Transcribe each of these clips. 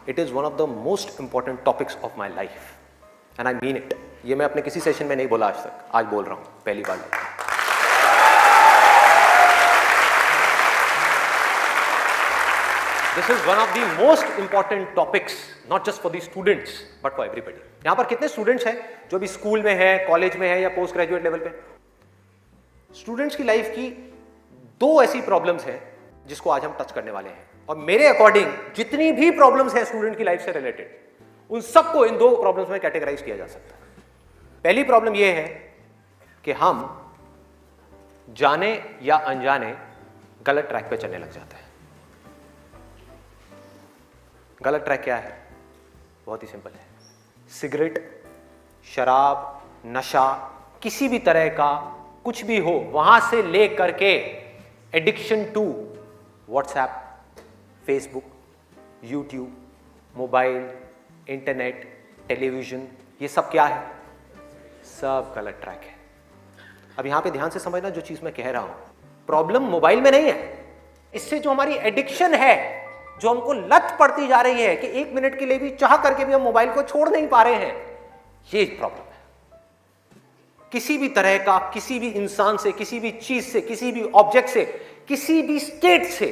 It is one of the most important topics of my life and I mean it. ये मैं अपने किसी session में नहीं बोला आज तक, आज बोल रहा हूँ पहली बार। This is one of the most important topics not just for the students but for everybody. यहां पर कितने स्टूडेंट्स हैं जो भी स्कूल में है, कॉलेज में है या पोस्ट ग्रेजुएट लेवल पे? स्टूडेंट्स की लाइफ की दो ऐसी प्रॉब्लम्स हैं जिसको आज हम टच करने वाले हैं, और मेरे अकॉर्डिंग जितनी भी प्रॉब्लम्स हैं स्टूडेंट की लाइफ से रिलेटेड, उन सबको इन दो प्रॉब्लम्स में कैटेगराइज किया जा सकता है। पहली प्रॉब्लम यह है कि हम जाने या अनजाने गलत ट्रैक पे चलने लग जाते हैं। गलत ट्रैक क्या है? बहुत ही सिंपल है। सिगरेट, शराब, नशा, किसी भी तरह का कुछ भी हो, वहां से ले करके addiction to WhatsApp, Facebook, YouTube, mobile, internet, television, ये सब क्या है? सब गलत ट्रैक है। अब यहां पे ध्यान से समझना जो चीज मैं कह रहा हूं, प्रॉब्लम मोबाइल में नहीं है। इससे जो हमारी एडिक्शन है, जो हमको लत पड़ती जा रही है कि 1 मिनट के लिए भी चाह करके भी हम मोबाइल को छोड़ नहीं पा रहे हैं, ये प्रॉब्लम है। किसी भी तरह का, किसी भी इंसान से, किसी भी चीज से, किसी भी ऑब्जेक्ट से, किसी भी स्टेट से,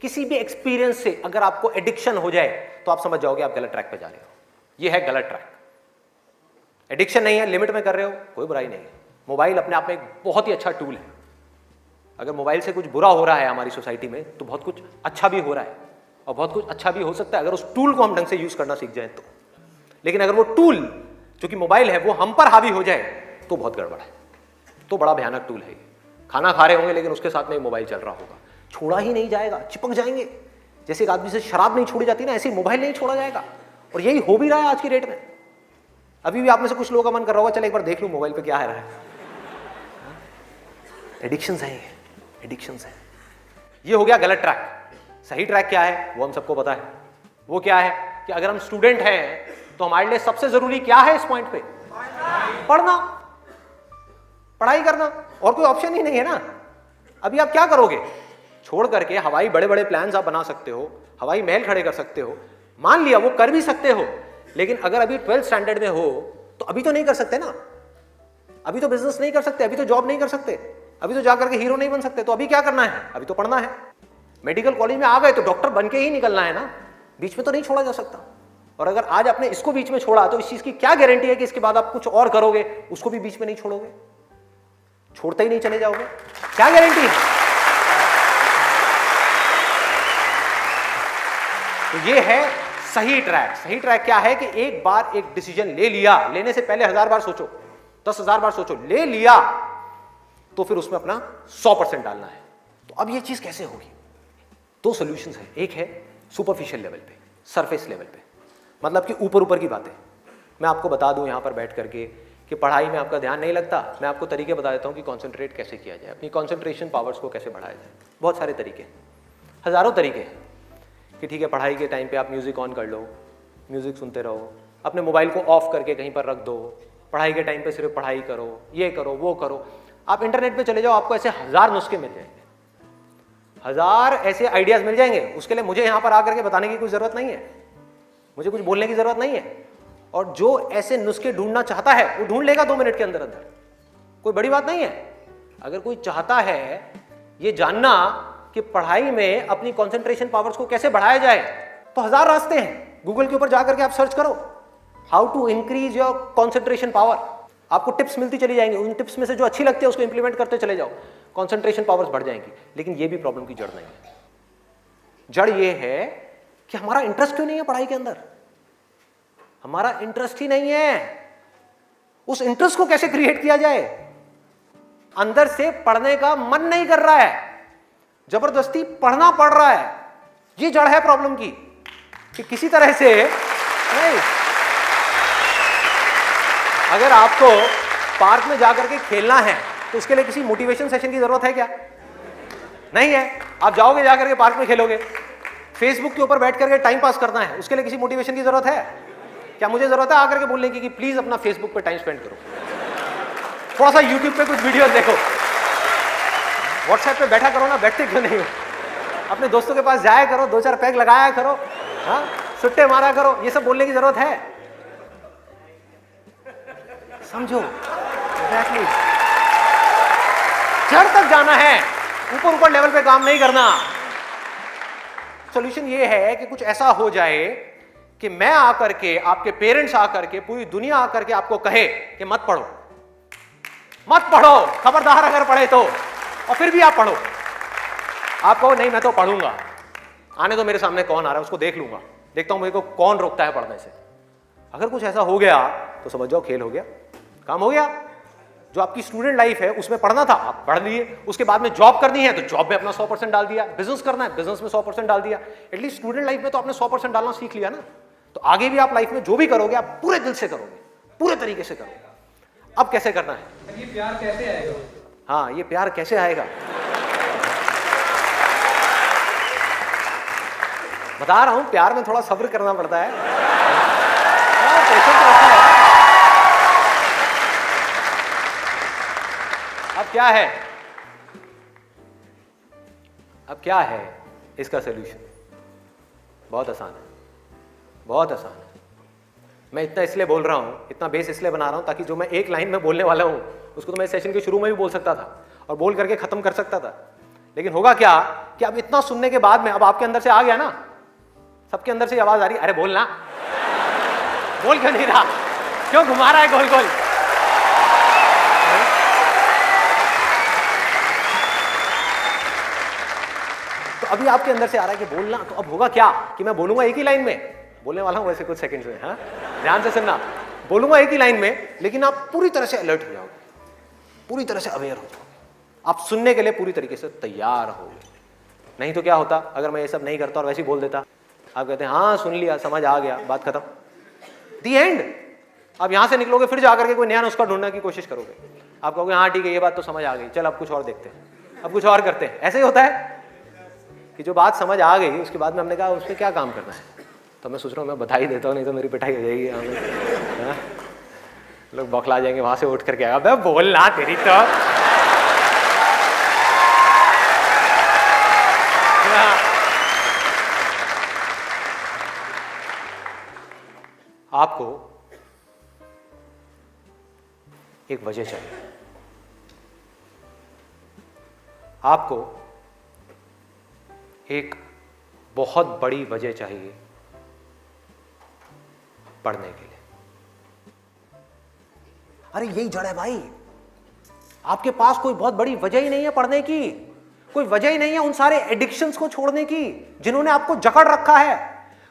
किसी भी एक्सपीरियंस से अगर आपको एडिक्शन हो जाए तो आप समझ जाओगे आप गलत ट्रैक पे जा रहे हो। ये है गलत ट्रैक। एडिक्शन नहीं है, लिमिट में कर रहे हो, कोई बुराई नहीं है। मोबाइल अपने आप में एक बहुत ही अच्छा टूल है। अगर मोबाइल से कुछ बुरा हो रहा है हमारी सोसाइटी में तो बहुत कुछ अच्छा भी हो रहा है, और बहुत कुछ अच्छा भी हो सकता है अगर उस टूल को हम ढंग से यूज करना सीख जाए तो। लेकिन अगर वो टूल जो कि मोबाइल है वो हम पर हावी हो जाए तो बहुत गड़बड़ है, तो बड़ा भयानक टूल है। खाना खा रहे होंगे लेकिन उसके साथ में मोबाइल चल रहा होगा, छोड़ा ही नहीं जाएगा, चिपक जाएंगे। जैसे एक आदमी से शराब नहीं छोड़ी जाती ना, ऐसे मोबाइल नहीं छोड़ा जाएगा। और यही हो भी रहा है आज की डेट में। अभी भी आप में से कुछ लोगों का मन कर रहा होगा चल एक बार देख लूं मोबाइल पे क्या है रहा है। एडिक्शंस है, एडिक्शंस है। ये हो गया गलत ट्रैक। सही ट्रैक क्या है वो हम सबको पता है। वो क्या है कि अगर हम स्टूडेंट हैं तो हमारे लिए सबसे जरूरी क्या है इस पॉइंट पे? पढ़ना, पढ़ाई करना, और कोई ऑप्शन ही नहीं है ना। अभी आप क्या करोगे? छोड़ करके हवाई बड़े बड़े प्लान्स आप बना सकते हो, हवाई महल खड़े कर सकते हो, मान लिया वो कर भी सकते हो, लेकिन अगर अभी 12th स्टैंडर्ड में हो तो अभी तो नहीं कर सकते ना। अभी तो बिजनेस नहीं कर सकते, अभी तो जॉब नहीं कर सकते, अभी तो जाकर के हीरो नहीं बन सकते। तो अभी क्या करना है? अभी तो पढ़ना है। मेडिकल कॉलेज में आ गए तो डॉक्टर बन के ही निकलना है ना, बीच में तो नहीं छोड़ा जा सकता। और अगर आज आपने इसको बीच में छोड़ा तो इस चीज की क्या गारंटी है कि इसके बाद आप कुछ और करोगे, उसको भी बीच में नहीं छोड़ोगे, छोड़ते ही नहीं चले जाओगे? क्या गारंटी है? तो ये है सही ट्रैक। सही ट्रैक क्या है कि एक बार एक डिसीजन ले लिया, लेने से पहले 1000 बार सोचो, 10,000 बार सोचो, ले लिया तो फिर उसमें अपना 100% डालना है। तो अब ये चीज कैसे होगी? दो सॉल्यूशंस है। एक है सुपरफिशियल लेवल पे, सरफेस लेवल पे, मतलब कि ऊपर ऊपर की बातें। मैं आपको बता दूं यहां पर बैठ करके कि पढ़ाई में आपका ध्यान नहीं लगता, मैं आपको तरीके बता देता हूं कि कंसंट्रेट कैसे किया जाए, अपनी कंसंट्रेशन पावर्स को कैसे बढ़ाया जाए। बहुत सारे तरीके, हजारों तरीके हैं कि ठीक है पढ़ाई के टाइम पे आप म्यूजिक ऑन कर लो, म्यूजिक सुनते रहो, अपने मोबाइल को ऑफ करके कहीं पर रख दो, पढ़ाई के टाइम पे सिर्फ पढ़ाई करो, ये करो वो करो। आप इंटरनेट पे चले जाओ, आपको ऐसे 1000 नुस्खे मिल जाएंगे, 1000 ऐसे आइडियाज मिल जाएंगे। उसके लिए मुझे यहां पर आकर के बताने की कोई जरूरत नहीं है, मुझे कुछ बोलने की जरूरत नहीं है। और जो ऐसे नुस्खे ढूंढना चाहता है वो ढूंढ लेगा 2 मिनट के अंदर अंदर, कोई बड़ी बात नहीं है। अगर कोई चाहता है ये जानना कि पढ़ाई में अपनी कंसंट्रेशन पावर्स को कैसे बढ़ाया जाए, तो 1000 रास्ते हैं। गूगल के ऊपर जाकर के आप सर्च करो how to increase your concentration power, आपको टिप्स मिलती चली जाएंगी। उन टिप्स में से जो अच्छी लगती है उसको इंप्लीमेंट करते चले जाओ, कंसंट्रेशन पावर्स बढ़ जाएंगी। लेकिन ये भी प्रॉब्लम की जड़ नहीं है। जड़ ये है कि हमारा इंटरेस्ट क्यों नहीं है पढ़ाई के अंदर? हमारा इंटरेस्ट ही नहीं है। उस इंटरेस्ट को कैसे क्रिएट किया जाए? अंदर से पढ़ने का मन नहीं कर रहा है, जबरदस्ती पढ़ना पड़ रहा है। ये जड़ है प्रॉब्लम की कि किसी तरह से नहीं। अगर आपको पार्क में जाकर के खेलना है तो उसके लिए किसी मोटिवेशन सेशन की जरूरत है क्या? नहीं है। आप जाओगे जाकर के पार्क में खेलोगे। फेसबुक के ऊपर बैठ करके टाइम पास करना है, उसके लिए किसी मोटिवेशन की जरूरत है क्या? मुझे जरूरत है आकर के बोलने की कि प्लीज अपना फेसबुक पे टाइम स्पेंड करो, थोड़ा सा यूट्यूब पे कुछ वीडियो देखो, व्हाट्सएप पे बैठा करो ना, बैठते क्यों नहीं हो? अपने दोस्तों के पास जाया करो, 2-4 पैग लगाया करो। हाँ, सुट्टे मारा करो, ये सब बोलने की जरूरत है? समझो एग्जैक्टली। जड़ तक जाना है, ऊपर ऊपर लेवल पे काम नहीं करना। सॉल्यूशन ये है कि कुछ ऐसा हो जाए कि मैं आकर के, आपके पेरेंट्स आकर के, पूरी दुनिया आकर के आपको कहे कि मत पढ़ो, मत पढ़ो, खबरदार अगर पढ़े तो, और फिर भी आप पढ़ो। आप कहो नहीं मैं तो पढ़ूंगा, आने तो मेरे सामने कौन आ रहा है उसको देख लूंगा, देखता हूं मेरे को कौन रोकता है पढ़ने से। अगर कुछ ऐसा हो गया तो समझ जाओ खेल हो गया, काम हो गया। जो आपकी स्टूडेंट लाइफ है उसमें पढ़ना था, आप पढ़ लिए, उसके बाद में जॉब करनी है तो जॉब में अपना 100% डाल दिया, बिजनेस करना है बिजनेस में 100% डाल दिया। एटलीस्ट स्टूडेंट लाइफ में तो आपने 100% डालना सीख लिया ना, तो आगे भी आप लाइफ में जो भी करोगे आप पूरे दिल से करोगे, पूरे तरीके से करोगे। अब कैसे करना है? ये प्यार कैसे आएगा? हाँ, ये प्यार कैसे आएगा बता रहा हूं, प्यार में थोड़ा सब्र करना पड़ता है, पेशेंस रखना है। अब क्या है, अब क्या है इसका सलूशन? बहुत आसान है, बहुत आसान है। मैं इतना इसलिए बोल रहा हूं, इतना बेस इसलिए बना रहा हूं ताकि जो मैं एक लाइन में बोलने वाला हूं उसको तो मैं सेशन के शुरू में भी बोल सकता था और बोल करके खत्म कर सकता था। लेकिन होगा क्या कि अब इतना सुनने के बाद में अब आपके अंदर से आ गया ना, सबके अंदर से आवाज आ रही, अरे बोलना, बोल क्यों नहीं रहा, क्यों घुमा रहा है गोल गोल? तो अभी आपके अंदर से आ रहा है कि बोलना, तो अब होगा क्या कि मैं बोलूंगा एक ही लाइन में, बोलने वाला हूं वैसे कुछ सेकंड्स में, हाँ ध्यान से सुनना, बोलूंगा एक ही लाइन में, लेकिन आप पूरी तरह से अलर्ट हो जाओगे, पूरी तरह से अवेयर हो जाओगे, आप सुनने के लिए पूरी तरीके से तैयार होगे। नहीं तो क्या होता अगर मैं ये सब नहीं करता और वैसे ही बोल देता, आप कहते हैं हाँ सुन लिया, समझ आ गया, बात खत्म, दी एंड। अब यहां से निकलोगे फिर जाकर के कोई नया नुस्खा ढूंढने की कोशिश करोगे, आप कहोगे हाँ ठीक है ये बात तो समझ आ गई, चल अब कुछ और देखते हैं, अब कुछ और करते हैं। ऐसे ही होता है कि जो बात समझ आ गई उसके बाद में हमने कहा उस पर क्या काम करना है, तो मैं सोच रहा हूँ मैं बधाई देता हूँ, नहीं तो मेरी पिटाई हो जाएगी, लोग बौखला जाएंगे वहां से उठ करके, अबे बोलना तेरी तो। आपको एक वजह चाहिए, आपको एक बहुत बड़ी वजह चाहिए पढ़ने के लिए। अरे यही जड़ है भाई, आपके पास कोई बहुत बड़ी वजह ही नहीं है पढ़ने की, कोई वजह ही नहीं है उन सारे एडिक्शंस को छोड़ने की जिन्होंने आपको जकड़ रखा है,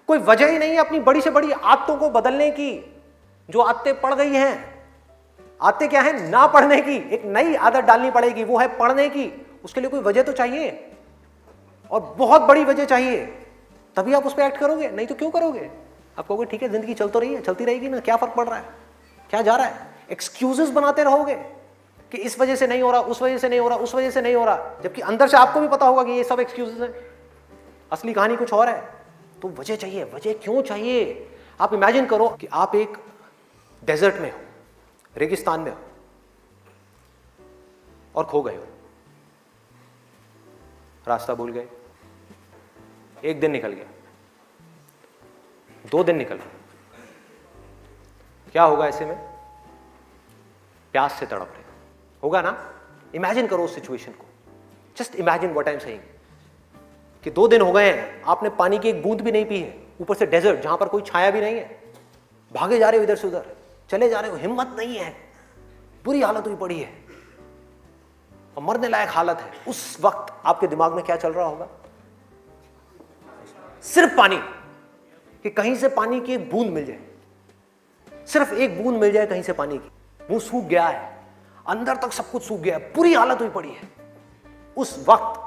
कोई वजह ही नहीं है अपनी बड़ी से बड़ी आदतों को बदलने की, जो आदतें पड़ गई हैं। आदतें क्या है? ना पढ़ने की, एक नई आदत डालनी पड़ेगी, वो है पढ़ने की। उसके लिए कोई वजह तो चाहिए और बहुत बड़ी वजह चाहिए, तभी आप उस पर एक्ट करोगे, नहीं तो क्यों करोगे? आप कहोगे ठीक है जिंदगी चल तो रही है, चलती रहेगी ना, क्या फर्क पड़ रहा है, क्या जा रहा है? एक्सक्यूजेस बनाते रहोगे कि इस वजह से नहीं हो रहा, उस वजह से नहीं हो रहा, उस वजह से नहीं हो रहा, जबकि अंदर से आपको भी पता होगा कि ये सब एक्सक्यूजेस हैं, असली कहानी कुछ और है। तो वजह चाहिए। वजह क्यों चाहिए? आप इमेजिन करो कि आप एक डेजर्ट में हो, रेगिस्तान में हो और खो गए हो, रास्ता भूल गए, एक दिन निकल गया, 2 दिन निकल गए, क्या होगा ऐसे में? प्यास से तड़प रहे होगा ना? इमेजिन करो उस सिचुएशन को, just imagine what I am saying कि 2 दिन हो गए हैं, आपने पानी की एक बूंद भी नहीं पी है, ऊपर से डेजर्ट जहां पर कोई छाया भी नहीं है, भागे जा रहे हो इधर से उधर, चले जा रहे हो, हिम्मत नहीं है, बुरी हालत हुई पड़ी है और मरने लायक हालत है। उस वक्त आपके दिमाग में क्या चल रहा होगा? सिर्फ पानी, कि कहीं से पानी की एक बूंद मिल जाए, सिर्फ एक बूंद मिल जाए कहीं से पानी की। मुंह सूख गया है, अंदर तक सब कुछ सूख गया है, बुरी हालत हुई पड़ी है। उस वक्त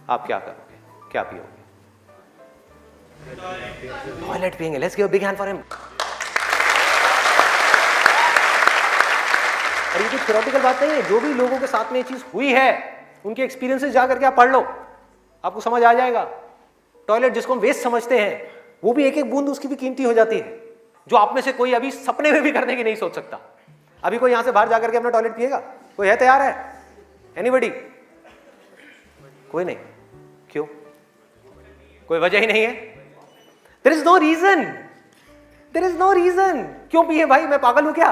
आप क्या करोगे? क्या पियोगे? टॉयलेट पिएंगे। Let's give a big hand for him. और ये कोई थ्योरेटिकल बात नहीं है, जो भी लोगों के साथ में ये चीज हुई है उनके एक्सपीरियंसेस जा करके आप पढ़ लो, आपको समझ आ जाएगा। टॉयलेट जिसको हम वेस्ट समझते हैं, वो भी एक एक बूंद उसकी भी कीमती हो जाती है, जो आप में से कोई अभी सपने में भी करने की नहीं सोच सकता। अभी कोई यहां से बाहर जाकर के अपना टॉयलेट पिएगा? कोई है तैयार है? एनीबॉडी? कोई नहीं। क्यों? कोई वजह ही नहीं है। There is no reason, there is no reason. क्यों पिए भाई, मैं पागल हूं क्या?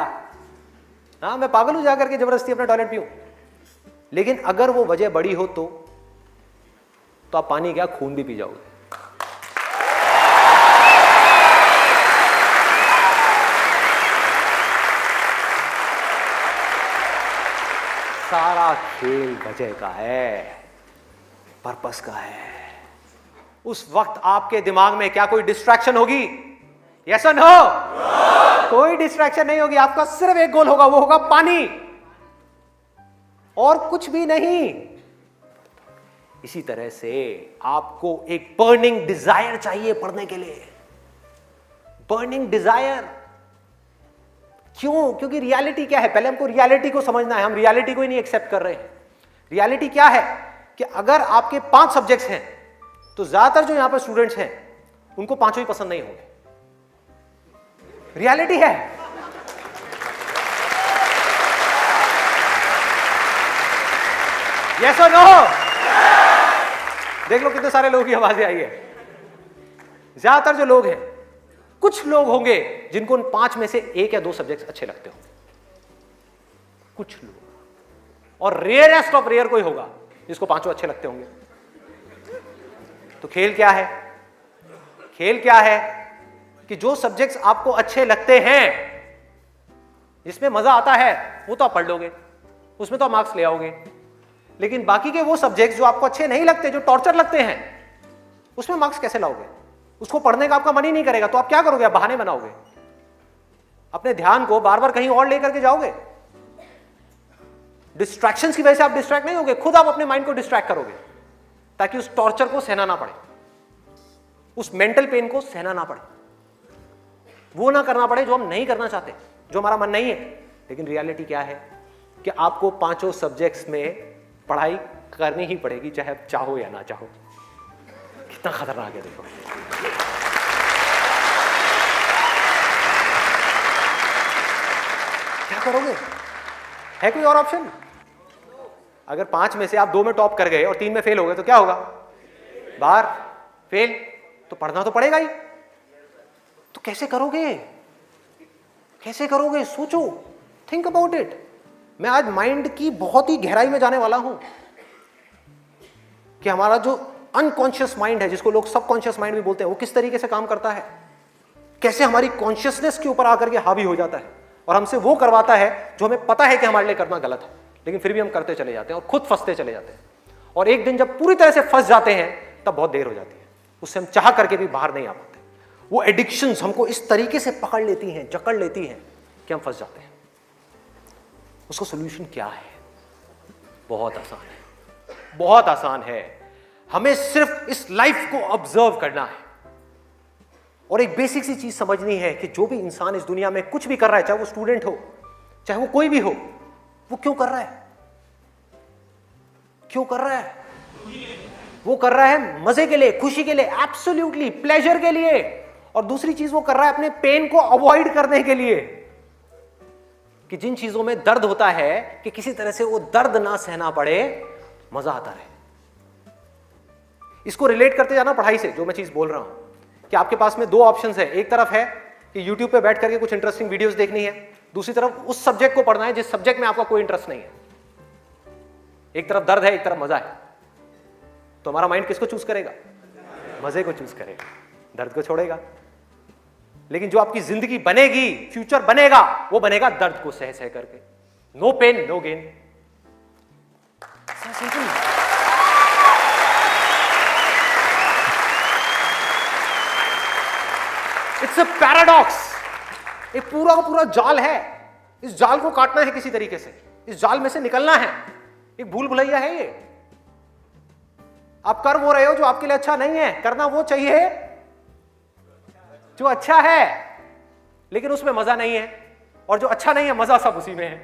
हाँ, मैं पागल हूं जाकर के जबरदस्ती अपना टॉयलेट पीऊं? लेकिन अगर वो वजह बड़ी हो तो आप पानी क्या, खून भी पी जाओगे। सारा खेल वजह का है, पर्पस का है। उस वक्त आपके दिमाग में क्या कोई डिस्ट्रैक्शन होगी? यस और नो? कोई डिस्ट्रैक्शन नहीं होगी। आपका सिर्फ एक गोल होगा, वो होगा पानी, और कुछ भी नहीं। इसी तरह से आपको एक बर्निंग डिजायर चाहिए पढ़ने के लिए। बर्निंग डिजायर क्यों? क्योंकि रियलिटी क्या है, पहले हमको रियलिटी को समझना है। हम रियलिटी को ही नहीं एक्सेप्ट कर रहे हैं। रियलिटी क्या है कि अगर आपके 5 सब्जेक्ट्स हैं तो ज्यादातर जो यहां पर स्टूडेंट्स हैं उनको 5 ही पसंद नहीं होंगे। रियलिटी है। यस और नो? देख लो कितने सारे लोगों की आवाजें आई है। ज्यादातर जो लोग हैं, कुछ लोग होंगे जिनको उन 5 में से 1 या 2 सब्जेक्ट्स अच्छे लगते हो, कुछ लोग, और रेयरेस्ट ऑफ रेयर कोई होगा जिसको 5 अच्छे लगते होंगे। तो खेल क्या है? खेल क्या है कि जो सब्जेक्ट्स आपको अच्छे लगते हैं, जिसमें मजा आता है, वो तो आप पढ़ लोगे, उसमें तो आप मार्क्स ले आओगे। लेकिन बाकी के वो सब्जेक्ट्स जो आपको अच्छे नहीं लगते, जो टॉर्चर लगते हैं, उसमें मार्क्स कैसे लाओगे? उसको पढ़ने का आपका मन ही नहीं करेगा, तो आप क्या करोगे? आप बहाने बनाओगे, अपने ध्यान को बार बार कहीं और लेकर के जाओगे। डिस्ट्रैक्शंस की वजह से आप डिस्ट्रैक्ट नहीं होगे, खुद आप अपने माइंड को डिस्ट्रैक्ट करोगे, ताकि उस टॉर्चर को सहना ना पड़े, उस मेंटल पेन को सहना ना पड़े, वो ना करना पड़े जो हम नहीं करना चाहते, जो हमारा मन नहीं है। लेकिन रियलिटी क्या है कि आपको 5 सब्जेक्ट्स में पढ़ाई करनी ही पड़ेगी, चाहे आप चाहो या ना चाहो। कितना खतरनाक है देखो। क्या करोगे? है कोई और ऑप्शन? अगर 5 में से आप 2 में टॉप कर गए और 3 में फेल हो गए तो क्या होगा? बाहर फेल। तो पढ़ना तो पड़ेगा ही। तो कैसे करोगे? कैसे करोगे? सोचो, थिंक अबाउट इट। मैं आज माइंड की बहुत ही गहराई में जाने वाला हूं कि हमारा जो अनकॉन्शियस माइंड है, जिसको लोग सबकॉन्शियस माइंड भी बोलते हैं, वो किस तरीके से काम करता है, कैसे हमारी कॉन्शियसनेस के ऊपर आकर के हावी हो जाता है और हमसे वो करवाता है जो हमें पता है कि हमारे लिए करना गलत है, लेकिन फिर भी हम करते चले जाते हैं और खुद फंसते चले जाते हैं। और एक दिन जब पूरी तरह से फंस जाते हैं तब बहुत देर हो जाती है, उससे हम चाह करके भी बाहर नहीं आ पाते। वो एडिक्शंस हमको इस तरीके से पकड़ लेती हैं, जकड़ लेती हैं कि हम फंस जाते हैं। उसका सॉल्यूशन क्या है? बहुत आसान है, बहुत आसान है। हमें सिर्फ इस लाइफ को ऑब्जर्व करना है और एक बेसिक सी चीज समझनी है कि जो भी इंसान इस दुनिया में कुछ भी कर रहा है, चाहे वो स्टूडेंट हो, चाहे वो कोई भी हो, वो क्यों कर रहा है? क्यों कर रहा है? वो कर रहा है मजे के लिए, खुशी के लिए, एब्सोल्युटली प्लेजर के लिए। और दूसरी चीज वो कर रहा है अपने पेन को अवॉइड करने के लिए, कि जिन चीजों में दर्द होता है कि किसी तरह से वो दर्द ना सहना पड़े, मजा आता रहे। इसको रिलेट करते जाना पढ़ाई से, जो मैं चीज बोल रहा हूं कि आपके पास में 2 ऑप्शंस है। एक तरफ है कि YouTube पे बैठ करके कुछ इंटरेस्टिंग वीडियोस देखनी है, दूसरी तरफ उस सब्जेक्ट को पढ़ना है जिस सब्जेक्ट में आपका कोई इंटरेस्ट नहीं है। एक तरफ दर्द है, एक तरफ मजा है, तो हमारा माइंड किसको चूज करेगा? मजे को चूज करेगा, दर्द को छोड़ेगा। लेकिन जो आपकी जिंदगी बनेगी, फ्यूचर बनेगा, वो बनेगा दर्द को सह सह करके। No pain no gain. It's a paradox. एक पूरा का पूरा जाल है, इस जाल को काटना है किसी तरीके से, इस जाल में से निकलना है। एक भूल भुलैया है ये। आप कर वो रहे हो जो आपके लिए अच्छा नहीं है, करना वो चाहिए जो अच्छा है, लेकिन उसमें मजा नहीं है, और जो अच्छा नहीं है मजा सब उसी में है।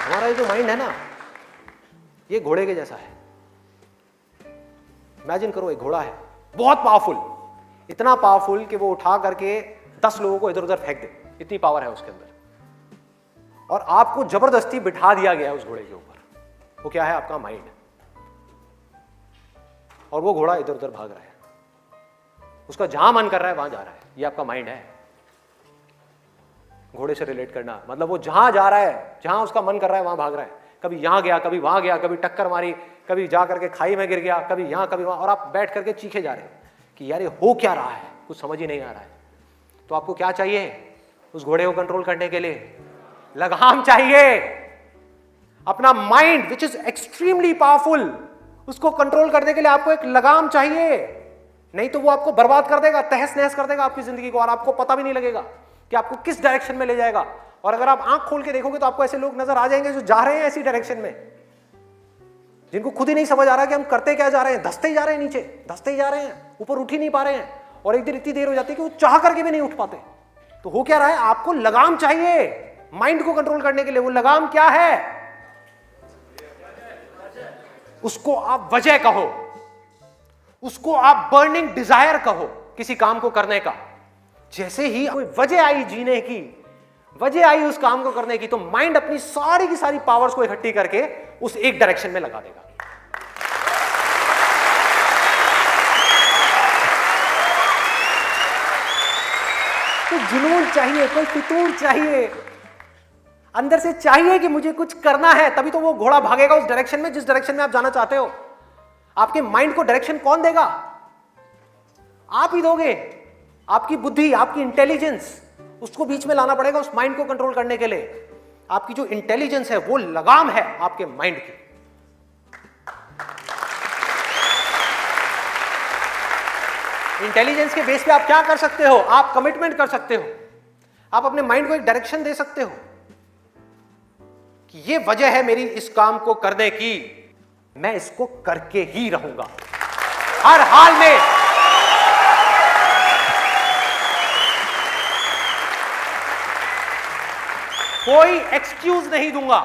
हमारा ये जो माइंड है ना, ये घोड़े के जैसा है। इमेजिन करो, एक घोड़ा है बहुत पावरफुल, इतना पावरफुल कि वो उठा करके 10 लोगों को इधर उधर फेंक दे, इतनी पावर है उसके अंदर। और आपको जबरदस्ती बिठा दिया गया है उस घोड़े के ऊपर। वो क्या है? आपका माइंड। और वो घोड़ा इधर उधर भाग रहा है, उसका जहां मन कर रहा है वहां जा रहा है। ये आपका माइंड है। घोड़े से रिलेट करना मतलब वो जहां जा रहा है, जहां उसका मन कर रहा है वहां भाग रहा है। कभी यहां गया, कभी वहां गया, कभी टक्कर मारी, कभी जा करके खाई में गिर गया, कभी यहां कभी वहां, और आप बैठ करके चीखे जा रहे हैं कि यार ये हो क्या रहा है, कुछ समझ ही नहीं आ रहा है। तो आपको क्या चाहिए उस घोड़े को कंट्रोल करने के लिए? लगाम चाहिए। अपना mind which is extremely powerful, उसको कंट्रोल करने के लिए आपको एक लगाम चाहिए, नहीं तो वो आपको बर्बाद कर देगा, तहस नहस कर देगा आपकी जिंदगी को, और आपको पता भी नहीं लगेगा कि आपको किस डायरेक्शन में ले जाएगा। और अगर आप आंख खोल के देखोगे तो आपको ऐसे लोग नजर आ जाएंगे जो जा रहे हैं ऐसी डायरेक्शन में, जिनको खुद ही नहीं समझ आ रहा कि हम करते क्या जा रहे हैं, धंसते ही जा रहे हैं, नीचे धंसते ही जा रहे हैं, ऊपर उठ ही नहीं पा रहे हैं। और एक दिन इतनी देर हो जाती है कि वो चाह करके भी नहीं उठ पाते। तो हो क्या रहा है? आपको लगाम चाहिए माइंड को कंट्रोल करने के लिए। वो लगाम क्या है? उसको आप वजह कहो, उसको आप बर्निंग डिजायर कहो किसी काम को करने का। जैसे ही कोई वजह आई जीने की, वजह आई उस काम को करने की, तो माइंड अपनी सारी की सारी पावर्स को इकट्ठी करके उस एक डायरेक्शन में लगा देगा। तो जुनून चाहिए, कोई फितूर चाहिए, अंदर से चाहिए कि मुझे कुछ करना है, तभी तो वो घोड़ा भागेगा उस डायरेक्शन में जिस डायरेक्शन में आप जाना चाहते हो। आपके माइंड को डायरेक्शन कौन देगा? आप ही दोगे। आपकी बुद्धि, आपकी इंटेलिजेंस, उसको बीच में लाना पड़ेगा उस माइंड को कंट्रोल करने के लिए। आपकी जो इंटेलिजेंस है वो लगाम है आपके माइंड की। इंटेलिजेंस के बेस पे आप क्या कर सकते हो? आप कमिटमेंट कर सकते हो, आप अपने माइंड को एक डायरेक्शन दे सकते हो कि ये वजह है मेरी इस काम को करने की, मैं इसको करके ही रहूंगा हर हाल में। कोई एक्सक्यूज नहीं दूंगा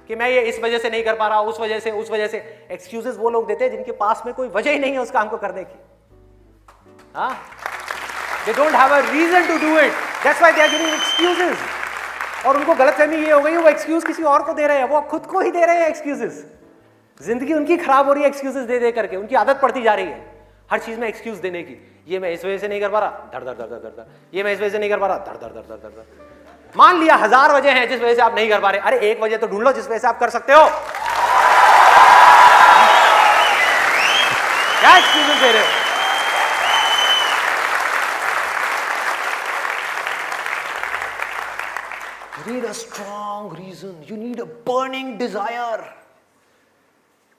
कि मैं ये इस वजह से नहीं कर पा रहा, उस वजह से। एक्सक्यूजेस वो लोग देते हैं जिनके पास में कोई वजह ही नहीं है उस काम को करने की। They don't have a reason to do it. That's why they are giving excuses. और उनको गलतफहमी ये हो गई वो एक्सक्यूज किसी और को दे रहे हैं, वो खुद को ही दे रहे हैं एक्सक्यूजेस। जिंदगी उनकी खराब हो रही है एक्सक्यूजेस दे दे करके, उनकी आदत पड़ती जा रही है हर चीज में एक्सक्यूज देने की। ये मैं इस वजह से नहीं कर पा रहा, धड़ धड़ धड़ धड़ धड़, ये मैं इस वजह से नहीं कर पा रहा, धड़ धड़ धड़ धड़ धड़ धड़। मान लिया 1000 वजह हैं जिस वजह से आप नहीं कर पा रहे, अरे एक वजह तो ढूंढ लो जिस वजह से आप कर सकते हो। क्या एक्सक्यूजेस दे रहे हो? You need a strong reason. You need a burning desire.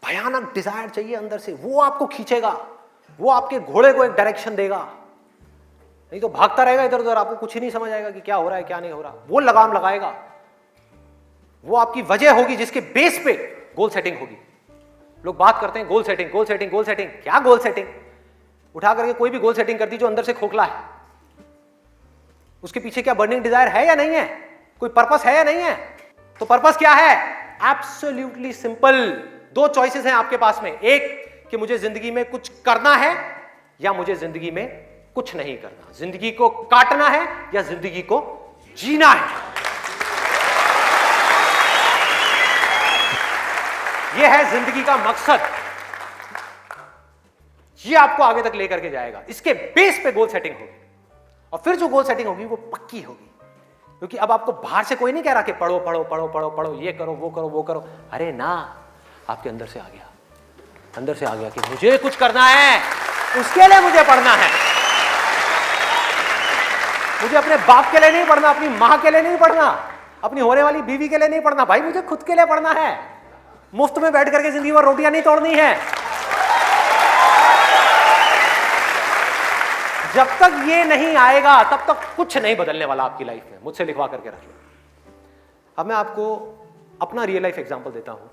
भयानक डिजायर चाहिए अंदर से, वो आपको खींचेगा, वो आपके घोड़े को एक डायरेक्शन देगा। नहीं तो भागता रहेगा इधर उधर, आपको कुछ ही नहीं समझ आएगा कि क्या हो रहा है क्या नहीं हो रहा। वो लगाम लगाएगा, वो आपकी वजह होगी जिसके बेस पे गोल सेटिंग होगी। लोग बात करते हैं goal setting, goal setting, goal setting. क्या गोल सेटिंग? उठा करके कोई भी गोल सेटिंग कर दी जो अंदर से खोखला है, उसके पीछे क्या बर्निंग डिजायर है या नहीं है? कोई पर्पस है या नहीं है? तो पर्पस क्या है? Absolutely simple. 2 चॉइसेस हैं आपके पास में, एक कि मुझे जिंदगी में कुछ करना है या मुझे जिंदगी में कुछ नहीं करना। जिंदगी को काटना है या जिंदगी को जीना है। यह है जिंदगी का मकसद। यह आपको आगे तक लेकर के जाएगा। इसके बेस पे गोल सेटिंग होगी, और फिर जो गोल सेटिंग होगी वो पक्की होगी, क्योंकि अब आपको बाहर से कोई नहीं कह रहा कि पढ़ो पढ़ो पढ़ो पढ़ो पढ़ो, ये करो वो करो वो करो। अरे ना, आपके अंदर से आ गया, अंदर से आ गया कि मुझे कुछ करना है, उसके लिए मुझे पढ़ना है। मुझे अपने बाप के लिए नहीं पढ़ना, अपनी मां के लिए नहीं पढ़ना, अपनी होने वाली बीवी के लिए नहीं पढ़ना, भाई मुझे खुद के लिए पढ़ना है। मुफ्त में बैठ करके जिंदगी भर रोटियां नहीं तोड़नी है। जब तक ये नहीं आएगा तब तक कुछ नहीं बदलने वाला आपकी लाइफ में। मुझसे लिखवा करके रखिए। अब मैं आपको अपना रियल लाइफ एग्जांपल देता हूं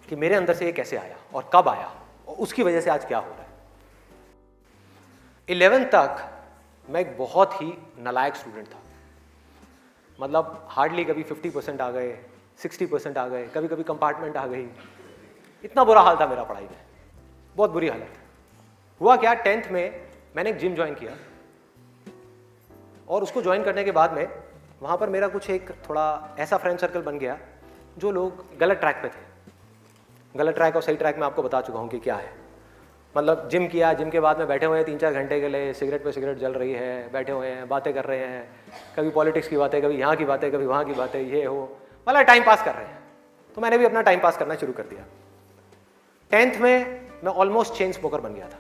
कि मेरे अंदर से ये कैसे आया और कब आया और उसकी वजह से आज क्या हो रहा है। 11th तक मैं एक बहुत ही नालायक स्टूडेंट था। मतलब हार्डली कभी 50% आ गए, 60% आ गए, कभी कभी कंपार्टमेंट आ गई। इतना बुरा हाल था मेरा पढ़ाई में, बहुत बुरी हालत। हुआ क्या, 10th में मैंने एक जिम ज्वाइन किया, और उसको ज्वाइन करने के बाद में वहाँ पर मेरा कुछ एक थोड़ा ऐसा फ्रेंड सर्कल बन गया जो लोग गलत ट्रैक पे थे। गलत ट्रैक और सही ट्रैक में आपको बता चुका हूँ कि क्या है। मतलब जिम किया, जिम के बाद में बैठे हुए हैं 3-4 घंटे के लिए, सिगरेट पे सिगरेट जल रही है, बैठे हुए हैं, बातें कर रहे हैं, कभी पॉलिटिक्स की बातें, कभी यहाँ की बातें, कभी वहाँ की बातें, ये हो, मतलब टाइम पास कर रहे हैं। तो मैंने भी अपना टाइम पास करना शुरू कर दिया। 10th में मैं ऑलमोस्ट चेन स्मोकर बन गया था।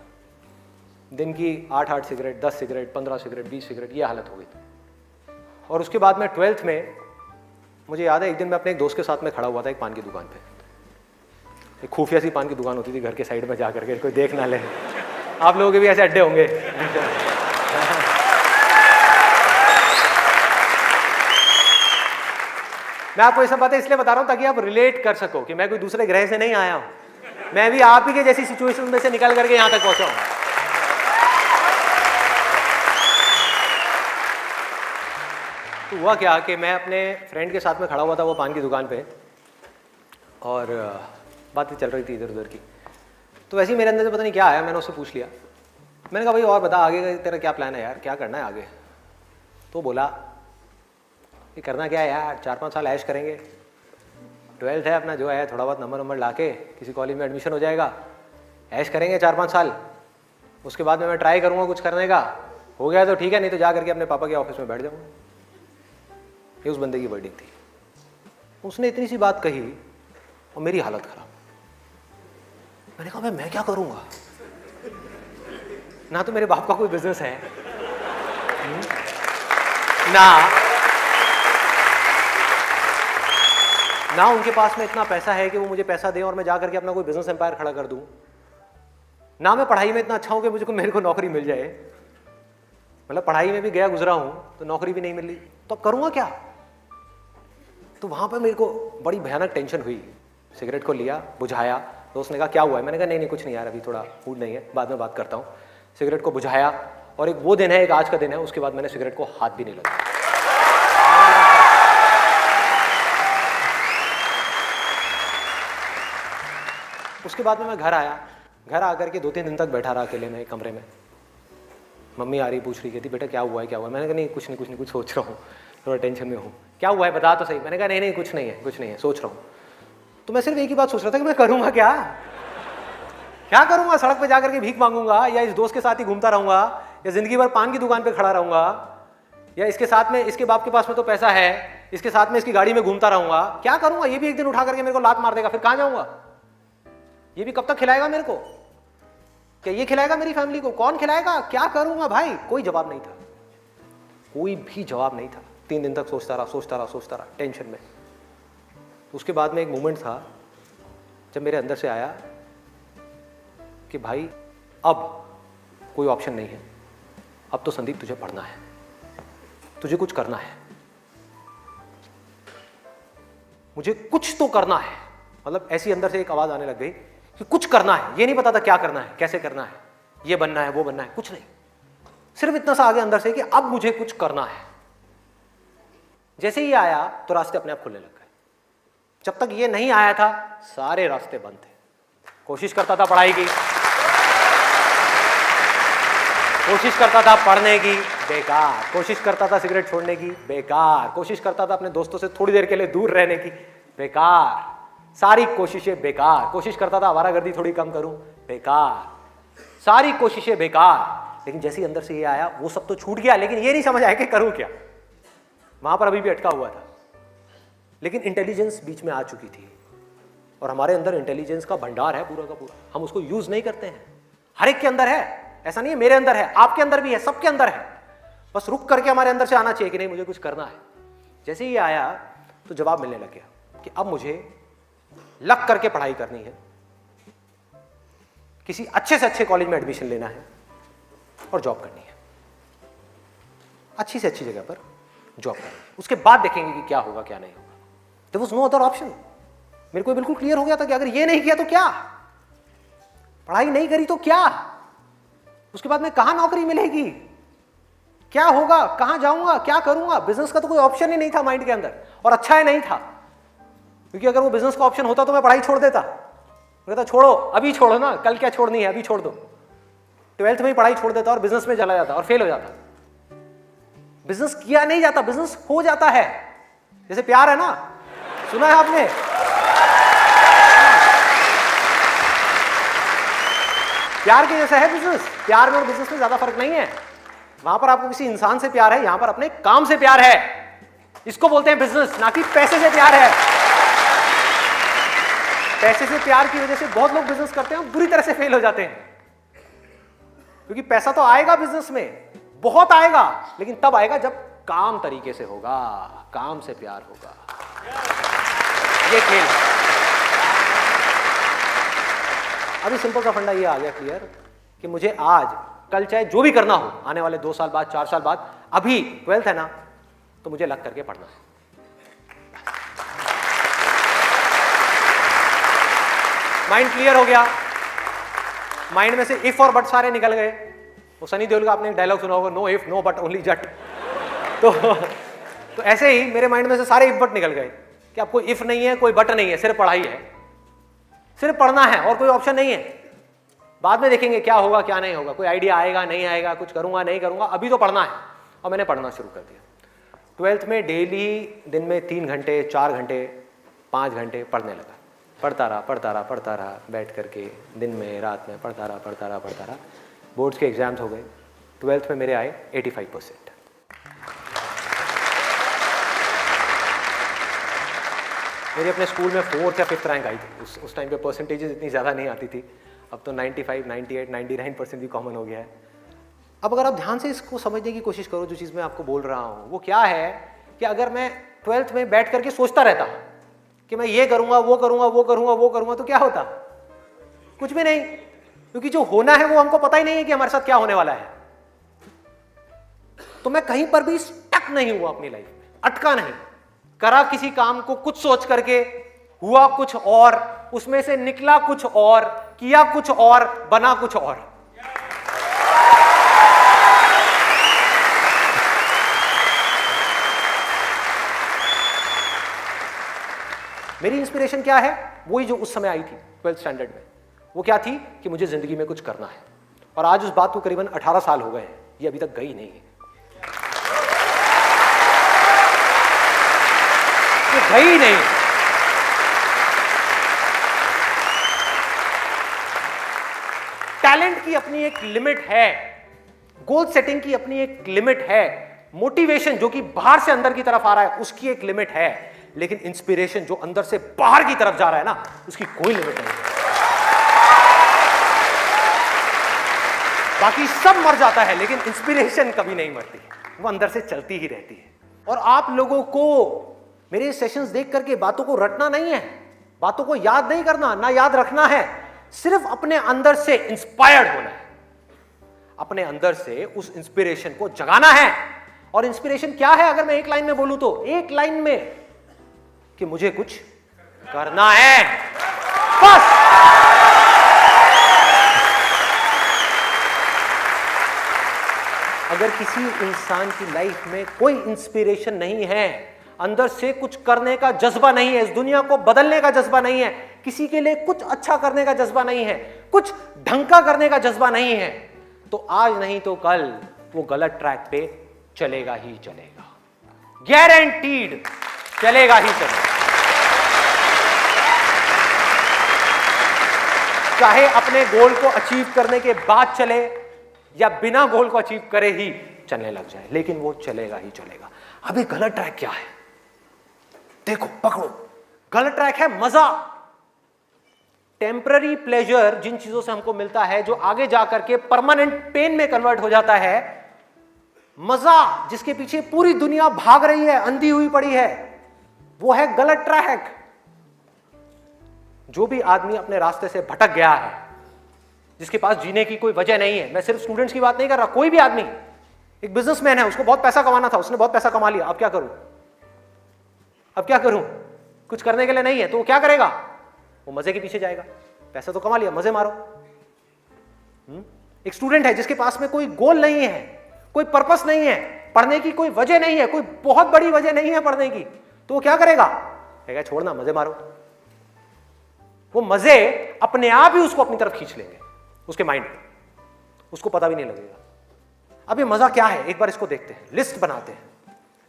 दिन की 8 सिगरेट, 10 सिगरेट, 15 सिगरेट, 20 सिगरेट, ये हालत हो गई थी। और उसके बाद में 12th में मुझे याद है, एक दिन मैं अपने एक दोस्त के साथ में खड़ा हुआ था एक पान की दुकान पे। एक खुफिया सी पान की दुकान होती थी घर के साइड में, जा करके कोई देख ना ले। आप लोगों के भी ऐसे अड्डे होंगे। मैं आपको ये सब बातें इसलिए बता रहा हूं ताकि आप रिलेट कर सको कि मैं कोई दूसरे ग्रह से नहीं आया हूं, मैं भी आप ही के जैसी सिचुएशन में से निकल करके यहां तक पहुंचा हूं। तो हुआ क्या कि मैं अपने फ्रेंड के साथ में खड़ा हुआ था वो पान की दुकान पे, और बातें चल रही थी इधर उधर की। तो वैसे ही मेरे अंदर से पता नहीं क्या आया, मैंने उससे पूछ लिया। मैंने कहा भाई और बता, आगे का तेरा क्या प्लान है यार, क्या करना है आगे? तो बोला ये करना क्या है यार, 4-5 साल ऐश करेंगे, 12th है अपना, जो है थोड़ा बहुत नंबर ला के किसी कॉलेज में एडमिशन हो जाएगा, ऐश करेंगे 4-5 साल, उसके बाद में मैं ट्राई करूँगा कुछ करने का, हो गया तो ठीक है, नहीं तो जा करके अपने पापा के ऑफिस में बैठ जाऊँगा। ये उस बंदे की वर्डिंग थी। उसने इतनी सी बात कही और मेरी हालत खराब। मैंने कहा भाई मैं क्या करूँगा, ना तो मेरे बाप का कोई बिजनेस है, ना उनके पास में इतना पैसा है कि वो मुझे पैसा दें और मैं जा करके अपना कोई बिजनेस एम्पायर खड़ा कर दूं, ना मैं पढ़ाई में इतना अच्छा हूं कि मुझे मेरे को नौकरी मिल जाए। मतलब पढ़ाई में भी गया गुजरा हूं तो नौकरी भी नहीं मिली, तो अब करूंगा क्या? तो वहां पर मेरे को बड़ी भयानक टेंशन हुई। सिगरेट को लिया, बुझाया, तो उसने कहा क्या हुआ है? मैंने कहा नहीं कुछ नहीं यार, अभी थोड़ा मूड नहीं है, बाद में बात करता हूँ। सिगरेट को बुझाया, और एक वो दिन है, एक आज का दिन है, उसके बाद मैंने सिगरेट को हाथ भी नहीं लगाया। उसके बाद में मैं घर आया, घर आकर के 2-3 दिन तक बैठा रहा अकेले में कमरे में। मम्मी आ रही, पूछ रही, कहती बेटा क्या हुआ है, क्या हुआ है? मैंने कहा नहीं कुछ नहीं, कुछ सोच रहा हूँ, थोड़ा टेंशन में हूँ। क्या हुआ है बता तो सही। मैंने कहा नहीं कुछ नहीं है, सोच रहा हूँ। तो मैं सिर्फ एक ही बात सोच रहा था कि मैं करूँगा क्या करूँगा? सड़क पे जाकर के भीख मांगूंगा, या इस दोस्त के साथ ही घूमता रहूँगा, या जिंदगी भर पान की दुकान पे खड़ा रहूँगा, या इसके साथ में, इसके बाप के पास में तो पैसा है, इसके साथ में इसकी गाड़ी में घूमता रहूँगा? क्या करूँगा? ये भी एक दिन उठा करके मेरे को लात मार देगा, फिर कहाँ जाऊँगा? ये भी कब तक खिलाएगा मेरे को? क्या ये खिलाएगा मेरी फैमिली को? कौन खिलाएगा? क्या करूँगा भाई? कोई जवाब नहीं था, कोई भी जवाब नहीं था। 3 दिन तक सोचता रहा टेंशन में। उसके बाद में एक मोमेंट था जब मेरे अंदर से आया कि भाई अब कोई ऑप्शन नहीं है, अब तो संदीप तुझे पढ़ना है, तुझे कुछ करना है, मुझे कुछ तो करना है। मतलब ऐसी अंदर से एक आवाज आने लग गई कि कुछ करना है। ये नहीं पता था क्या करना है, कैसे करना है, ये बनना है, वो बनना है, कुछ नहीं, सिर्फ इतना सा आगे अंदर से कि अब मुझे कुछ करना है। जैसे ही आया तो रास्ते अपने आप खुलने लग गए। जब तक ये नहीं आया था सारे रास्ते बंद थे। कोशिश करता था पढ़ाई की, कोशिश करता था पढ़ने की, बेकार। कोशिश करता था सिगरेट छोड़ने की, बेकार। कोशिश करता था अपने दोस्तों से थोड़ी देर के लिए दूर रहने की, बेकार। सारी कोशिशें बेकार। कोशिश करता था आवारागर्दी थोड़ी कम करूं, बेकार। सारी कोशिशें बेकार। लेकिन जैसे ही अंदर से ये आया वो सब तो छूट गया, लेकिन ये नहीं समझ आया कि करूं क्या। वहां पर अभी भी अटका हुआ था, लेकिन इंटेलिजेंस बीच में आ चुकी थी। और हमारे अंदर इंटेलिजेंस का भंडार है पूरा का पूरा, हम उसको यूज नहीं करते हैं। हर एक के अंदर है, ऐसा नहीं है मेरे अंदर है, आपके अंदर भी है, सबके अंदर है। बस रुक करके हमारे अंदर से आना चाहिए कि नहीं मुझे कुछ करना है। जैसे ही आया तो जवाब मिलने लग गया कि अब मुझे लग करके पढ़ाई करनी है, किसी अच्छे से अच्छे कॉलेज में एडमिशन लेना है और जॉब करनी है, अच्छी से अच्छी जगह पर जॉब करनी है। उसके बाद देखेंगे कि क्या होगा क्या नहीं होगा। There was no other option. मेरे को बिल्कुल क्लियर हो गया था कि अगर ये नहीं किया तो क्या, पढ़ाई नहीं करी तो क्या, उसके बाद में कहां नौकरी मिलेगी, क्या होगा, कहां जाऊंगा, क्या करूंगा। बिजनेस का तो कोई ऑप्शन ही नहीं था माइंड के अंदर, और अच्छा ही नहीं था, क्योंकि अगर वो बिजनेस का ऑप्शन होता तो मैं पढ़ाई छोड़ देता। कहता छोड़ो, अभी छोड़ो ना, कल क्या छोड़नी है, अभी छोड़ दो। 12th में ही पढ़ाई छोड़ देता और बिजनेस में चला जाता और फेल हो जाता। बिजनेस किया नहीं जाता, बिजनेस हो जाता है। जैसे प्यार है ना, सुना है आपने, प्यार के जैसा है बिजनेस। प्यार में और बिजनेस में ज्यादा फर्क नहीं है। वहां पर आपको किसी इंसान से प्यार है, यहां पर अपने काम से प्यार है। इसको बोलते हैं बिजनेस, ना कि पैसे से प्यार है। पैसे से प्यार की वजह से बहुत लोग बिजनेस करते हैं और बुरी तरह से फेल हो जाते हैं, क्योंकि पैसा तो आएगा बिजनेस में, बहुत आएगा, लेकिन तब आएगा जब काम तरीके से होगा, काम से प्यार होगा। ये खेल। अभी सिंपल सा फंडा ये आ गया क्लियर कि मुझे आज कल चाहे जो भी करना हो, आने वाले 2 साल बाद, 4 साल बाद, अभी 12th है ना, तो मुझे लग करके पढ़ना है। माइंड क्लियर हो गया, माइंड में से इफ और बट सारे निकल गए। वो सनी देओल का आपने एक डायलॉग सुना होगा, no if no but only Jatt. तो ऐसे ही मेरे माइंड में से सारे इफ बट निकल गए कि अब कोई इफ नहीं है, कोई बट नहीं है, सिर्फ पढ़ाई है, सिर्फ पढ़ना है और कोई ऑप्शन नहीं है। बाद में देखेंगे क्या होगा क्या नहीं होगा, कोई आइडिया आएगा नहीं आएगा, कुछ करूंगा नहीं करूंगा, अभी तो पढ़ना है। और मैंने पढ़ना शुरू कर दिया। 12th में डेली दिन में 3 घंटे 4 घंटे 5 घंटे पढ़ने लगा। पढ़ता रहा बैठ करके, दिन में रात में पढ़ता रहा। बोर्ड्स के एग्जाम्स हो गए। 12th में मेरे आए 85%। मेरी अपने स्कूल में 4th या 5th रैंक आई थी। उस टाइम पे परसेंटेजेस इतनी ज़्यादा नहीं आती थी। अब तो 95, 98, 99% भी कॉमन हो गया है। अब अगर आप ध्यान से इसको समझने की कोशिश करो, जो चीज़ मैं आपको बोल रहा हूँ वो क्या है कि अगर मैं 12th में बैठ करके सोचता रहता कि मैं ये करूँगा वो करूँगा, तो क्या होता? कुछ भी नहीं, क्योंकि जो होना है वो हमको पता ही नहीं है कि हमारे साथ क्या होने वाला है। तो मैं कहीं पर भी स्टक नहीं हुआ अपनी लाइफ में, अटका नहीं, करा किसी काम को कुछ सोच करके, हुआ कुछ और, उसमें से निकला कुछ और, किया कुछ और, बना कुछ और। मेरी इंस्पिरेशन क्या है? वही जो उस समय आई थी 12th स्टैंडर्ड में। वो क्या थी कि मुझे जिंदगी में कुछ करना है। और आज उस बात को करीबन 18 साल हो गए हैं, ये अभी तक गई नहीं है, ये गई नहीं। टैलेंट की अपनी एक लिमिट है, गोल सेटिंग की अपनी एक लिमिट है, मोटिवेशन जो कि बाहर से अंदर की तरफ आ रहा है उसकी एक लिमिट है, लेकिन इंस्पिरेशन जो अंदर से बाहर की तरफ जा रहा है ना, उसकी कोई लिमिट नहीं है। बाकी सब मर जाता है, लेकिन इंस्पिरेशन कभी नहीं मरती, वो अंदर से चलती ही रहती है। और आप लोगों को मेरे सेशंस देख करके बातों को रटना नहीं है, बातों को याद नहीं करना, ना याद रखना है, सिर्फ अपने अंदर से इंस्पायर्ड होना है, अपने अंदर से उस इंस्पिरेशन को जगाना है। और इंस्पिरेशन क्या है अगर मैं एक लाइन में बोलूं तो, एक लाइन में कि मुझे कुछ करना है, बस। अगर किसी इंसान की लाइफ में कोई इंस्पिरेशन नहीं है, अंदर से कुछ करने का जज्बा नहीं है, इस दुनिया को बदलने का जज्बा नहीं है, किसी के लिए कुछ अच्छा करने का जज्बा नहीं है, कुछ ढंग का करने का जज्बा नहीं है, तो आज नहीं तो कल वो गलत ट्रैक पे चलेगा ही चलेगा, गारंटीड चलेगा ही चलेगा। चाहे अपने गोल को अचीव करने के बाद चले या बिना गोल को अचीव करे ही चलने लग जाए, लेकिन वो चलेगा ही चलेगा। अभी गलत ट्रैक क्या है? देखो, पकड़ो, गलत ट्रैक है मजा, टेम्पररी प्लेजर, जिन चीजों से हमको मिलता है जो आगे जाकर के परमानेंट पेन में कन्वर्ट हो जाता है। मजा जिसके पीछे पूरी दुनिया भाग रही है, अंधी हुई पड़ी है, वो है गलत ट्रैक। जो भी आदमी अपने रास्ते से भटक गया है, जिसके पास जीने की कोई वजह नहीं है, मैं सिर्फ स्टूडेंट्स की बात नहीं कर रहा, कोई भी आदमी, एक बिजनेसमैन है, उसको बहुत पैसा कमाना था, उसने बहुत पैसा कमा लिया, अब क्या करूं, अब क्या करूं, कुछ करने के लिए नहीं है, तो वो क्या करेगा? वो मजे के पीछे जाएगा। पैसा तो कमा लिया, मजे मारो। एक स्टूडेंट है जिसके पास में कोई गोल नहीं है, कोई पर्पस नहीं है, पढ़ने की कोई वजह नहीं है, कोई बहुत बड़ी वजह नहीं है पढ़ने की, तो वो क्या करेगा? कहेगा छोड़ना, मजे मारो। वो मजे अपने आप ही उसको अपनी तरफ खींच लेंगे, उसके माइंड में, उसको पता भी नहीं लगेगा। अब ये मजा क्या है, एक बार इसको देखते हैं, लिस्ट बनाते हैं।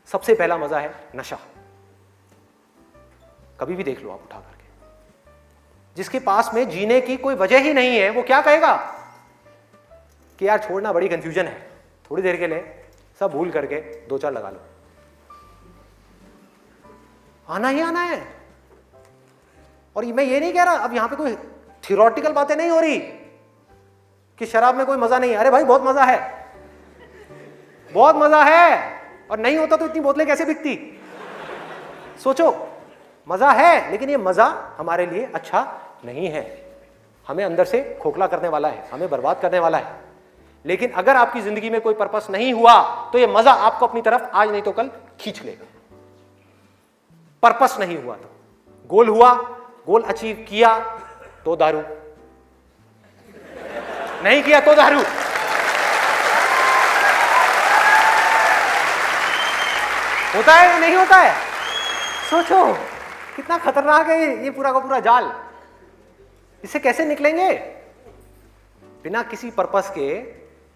सबसे पहला मजा है नशा। कभी भी देख लो आप उठा करके, जिसके पास में जीने की कोई वजह ही नहीं है, वो क्या कहेगा? कि यार छोड़ना बड़ी कंफ्यूजन है, थोड़ी देर के लिए सब भूल करके 2-4 लगा लो। आना ही आना है। और मैं ये नहीं कह रहा, अब यहां पे कोई थियोरेटिकल बातें नहीं हो रही कि शराब में कोई मजा नहीं है। अरे भाई बहुत मजा है, बहुत मजा है। और नहीं होता तो इतनी बोतलें कैसे बिकती? सोचो, मजा है, लेकिन ये मजा हमारे लिए अच्छा नहीं है, हमें अंदर से खोखला करने वाला है, हमें बर्बाद करने वाला है। लेकिन अगर आपकी जिंदगी में कोई पर्पस नहीं हुआ तो ये मजा आपको अपनी तरफ आज नहीं तो कल खींच लेगा। पर्पस नहीं हुआ तो, गोल हुआ, गोल अचीव किया तो दारू, नहीं किया तो दारू। होता है या नहीं होता है? सोचो कितना खतरनाक है ये पूरा का पूरा जाल। इससे कैसे निकलेंगे? बिना किसी पर्पस के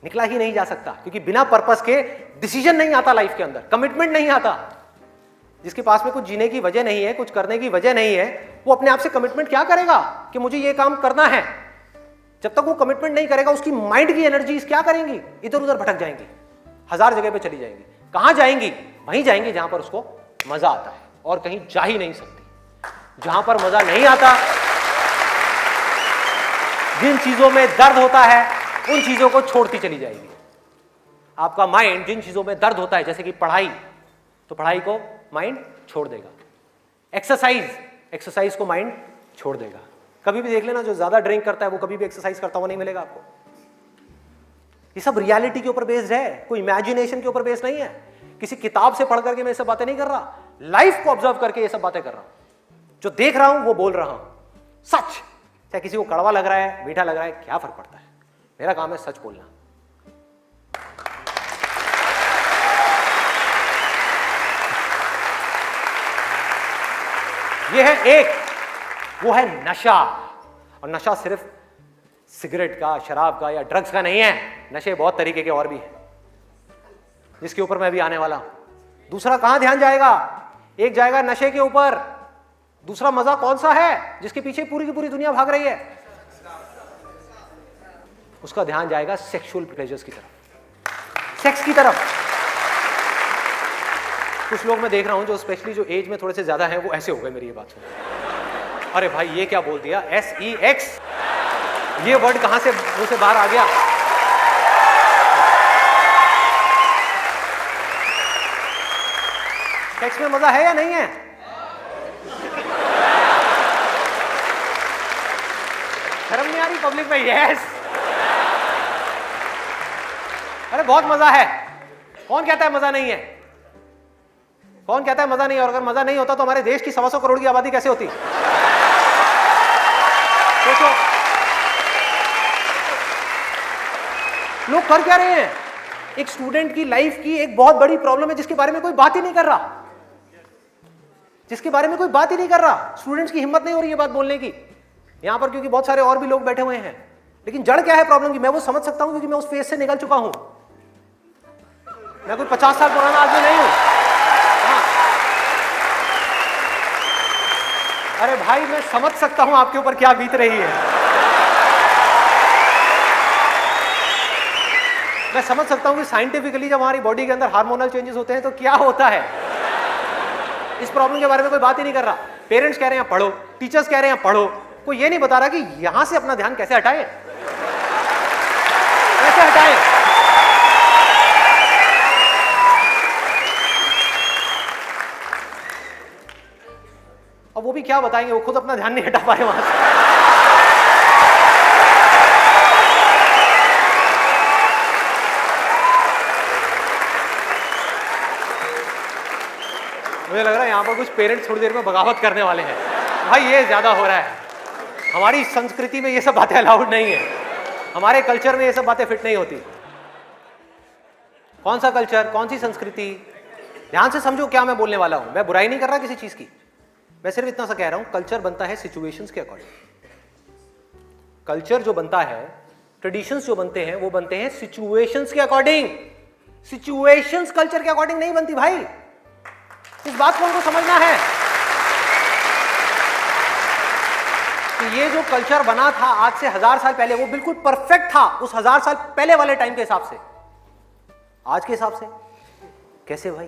निकला ही नहीं जा सकता, क्योंकि बिना पर्पस के डिसीजन नहीं आता लाइफ के अंदर, कमिटमेंट नहीं आता। जिसके पास में कुछ जीने की वजह नहीं है, कुछ करने की वजह नहीं है, वो अपने आप से कमिटमेंट क्या करेगा कि मुझे ये काम करना है? जब तक वो कमिटमेंट नहीं करेगा, उसकी माइंड की एनर्जीज क्या करेंगी? इधर उधर भटक जाएंगी, 1000 जगह पे चली जाएंगी। कहां जाएंगी? वहीं जाएंगी जहां पर उसको मजा आता है, और कहीं जा ही नहीं सकती। जहां पर मजा नहीं आता, जिन चीजों में दर्द होता है उन चीजों को छोड़ती चली जाएगी। आपका माइंड जिन चीजों में दर्द होता है, जैसे कि पढ़ाई, तो पढ़ाई को माइंड छोड़ देगा। एक्सरसाइज को माइंड छोड़ देगा। कभी भी देख लेना, जो ज्यादा ड्रिंक करता है वो कभी भी एक्सरसाइज करता हुआ नहीं मिलेगा आपको। ये सब रियलिटी के ऊपर बेस्ड है, कोई इमेजिनेशन के ऊपर बेस्ड नहीं है। किसी किताब से पढ़ करके मैं ये सब बातें नहीं कर रहा, लाइफ को ऑब्जर्व करके ये सब बातें कर रहा हूं। जो देख रहा हूं वो बोल रहा हूं, सच। चाहे किसी को कड़वा लग रहा है, मीठा लग रहा है, क्या फर्क पड़ता है? मेरा काम है सच बोलना। ये है एक, वो है नशा। और नशा सिर्फ सिगरेट का, शराब का या ड्रग्स का नहीं है। नशे बहुत तरीके के और भी हैं, जिसके ऊपर मैं भी आने वाला हूं। दूसरा कहां ध्यान जाएगा? एक जाएगा नशे के ऊपर, दूसरा मजा कौन सा है जिसके पीछे पूरी की पूरी दुनिया भाग रही है? उसका ध्यान जाएगा सेक्सुअल प्लेजर्स की तरफ, सेक्स की तरफ। कुछ लोग मैं देख रहा हूं जो स्पेशली जो एज में थोड़े से ज्यादा हैं, वो ऐसे हो गए मेरी ये बात सुन। अरे भाई ये क्या बोल दिया? SEX, ये वर्ड कहां से मुंह से बाहर आ गया? सेक्स में मजा है या नहीं है? शर्म नहीं आ रही पब्लिक में? यस, अरे बहुत मजा है। कौन कहता है मजा नहीं है? कौन कहता है मजा नहीं है? और अगर मजा नहीं होता तो हमारे देश की 125 करोड़ की आबादी कैसे होती? सोचो, लोग कर क्या रहे हैं? एक स्टूडेंट की लाइफ की एक बहुत बड़ी प्रॉब्लम है जिसके बारे में कोई बात ही नहीं कर रहा, जिसके बारे में कोई बात ही नहीं कर रहा। स्टूडेंट्स की हिम्मत नहीं हो रही है बात बोलने की यहां पर, क्योंकि बहुत सारे और भी लोग बैठे हुए हैं। लेकिन जड़ क्या है प्रॉब्लम की? मैं वो समझ सकता हूं, क्योंकि मैं उस फेज से निकल चुका हूं। मैं कोई 50 साल पुराना आदमी नहीं हूं। हाँ। अरे भाई मैं समझ सकता हूं आपके ऊपर क्या बीत रही है। मैं समझ सकता हूं कि साइंटिफिकली जब हमारी बॉडी के अंदर हार्मोनल चेंजेस होते हैं तो क्या होता है। इस प्रॉब्लम के बारे में कोई बात ही नहीं कर रहा। पेरेंट्स कह रहे हैं पढ़ो, टीचर्स कह रहे हैं पढ़ो, कोई ये नहीं बता रहा कि यहां से अपना ध्यान कैसे हटाए, कैसे हटाए। अब वो भी क्या बताएंगे, वो खुद अपना ध्यान नहीं हटा पाए वहां से। मुझे लग रहा है यहां पर कुछ पेरेंट्स थोड़ी देर में बगावत करने वाले हैं। भाई ये ज्यादा हो रहा है। हमारी संस्कृति में ये सब बातें अलाउड नहीं है, हमारे कल्चर में ये सब बातें फिट नहीं होती। कौन सा कल्चर, कौन सी संस्कृति? ध्यान से समझो क्या मैं बोलने वाला हूं। मैं बुराई नहीं कर रहा किसी चीज की, मैं सिर्फ इतना सा कह रहा हूं, कल्चर बनता है सिचुएशंस के अकॉर्डिंग। कल्चर जो बनता है, ट्रेडिशंस जो बनते हैं, वो बनते हैं सिचुएशंस के अकॉर्डिंग। सिचुएशंस कल्चर के अकॉर्डिंग नहीं बनती भाई, इस बात को उनको समझना है। कि ये जो कल्चर बना था आज से 1000 साल पहले, वो बिल्कुल परफेक्ट था उस 1000 साल पहले वाले टाइम के हिसाब से। आज के हिसाब से कैसे भाई,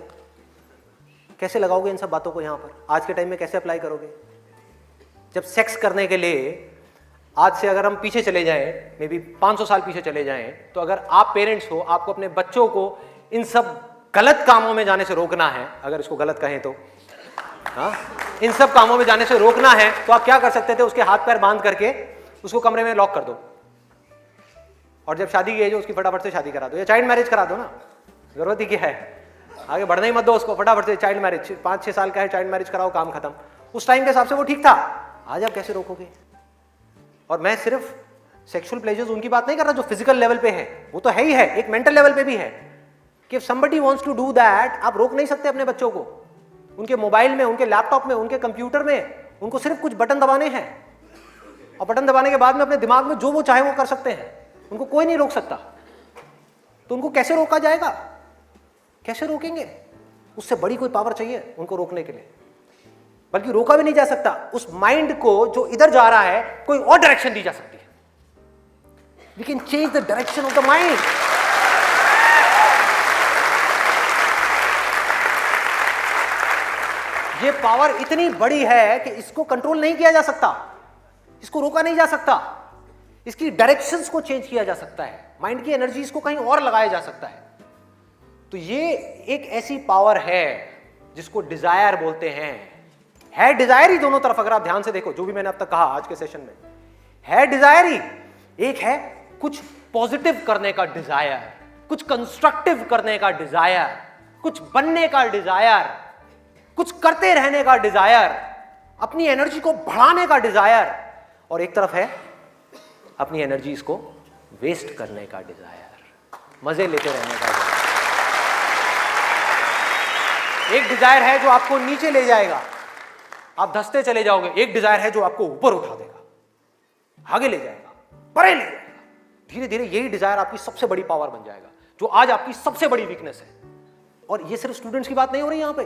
कैसे लगाओगे इन सब बातों को यहां पर? आज के टाइम में कैसे अप्लाई करोगे? जब सेक्स करने के लिए आज से अगर हम पीछे चले जाएं, मे बी 500 साल पीछे चले जाएं, तो अगर आप पेरेंट्स हो, आपको अपने बच्चों को इन सब गलत कामों में जाने से रोकना है, अगर इसको गलत कहें तो, हाँ, इन सब कामों में जाने से रोकना है, तो आप क्या कर सकते थे? उसके हाथ पैर बांध करके उसको कमरे में लॉक कर दो, और जब शादी की एज हो उसकी फटाफट से शादी करा दो, या चाइल्ड मैरिज करा दो ना, जरूरत ही क्या है, आगे बढ़ना ही मत दो उसको, फटाफट से चाइल्ड मैरिज, 5-6 साल का है, चाइल्ड मैरिज कराओ, काम खत्म। उस टाइम के हिसाब से वो ठीक था, आज आप कैसे रोकोगे? और मैं सिर्फ सेक्सुअल प्लेजर्स उनकी बात नहीं कर रहा जो फिजिकल लेवल पे है, वो तो है ही है, एक मेंटल लेवल पे भी है कि somebody wants to do that, आप रोक नहीं सकते अपने बच्चों को। उनके मोबाइल में, उनके लैपटॉप में, उनके कंप्यूटर में उनको सिर्फ कुछ बटन दबाने हैं, और बटन दबाने के बाद में अपने दिमाग में जो वो चाहे वो कर सकते हैं, उनको कोई नहीं रोक सकता। तो उनको कैसे रोका जाएगा? कैसे रोकेंगे? उससे बड़ी कोई पावर चाहिए उनको रोकने के लिए, बल्कि रोका भी नहीं जा सकता। उस माइंड को जो इधर जा रहा है, कोई और डायरेक्शन दी जा सकती है। We can change the direction of the mind. ये पावर इतनी बड़ी है कि इसको कंट्रोल नहीं किया जा सकता, इसको रोका नहीं जा सकता। इसकी डायरेक्शंस को चेंज किया जा सकता है, माइंड की एनर्जी इसको कहीं और लगाया जा सकता है। तो ये एक ऐसी पावर है जिसको डिजायर बोलते हैं। है डिजायर ही दोनों तरफ, अगर आप ध्यान से देखो जो भी मैंने अब तक कहा आज के सेशन में, है डिजायर ही। एक है कुछ पॉजिटिव करने का डिजायर, कुछ कंस्ट्रक्टिव करने का डिजायर, कुछ बनने का डिजायर, कुछ करते रहने का डिजायर, अपनी एनर्जी को बढ़ाने का डिजायर। और एक तरफ है अपनी एनर्जी इसको वेस्ट करने का डिजायर, मजे लेते रहने का डिजायर। एक डिजायर है जो आपको नीचे ले जाएगा, आप धंसते चले जाओगे। एक डिजायर है जो आपको ऊपर उठा देगा, आगे ले जाएगा, परे ले जाएगा। धीरे धीरे यही डिजायर आपकी सबसे बड़ी पावर बन जाएगा, जो आज आपकी सबसे बड़ी वीकनेस है। और ये सिर्फ स्टूडेंट्स की बात नहीं हो रही यहां पे,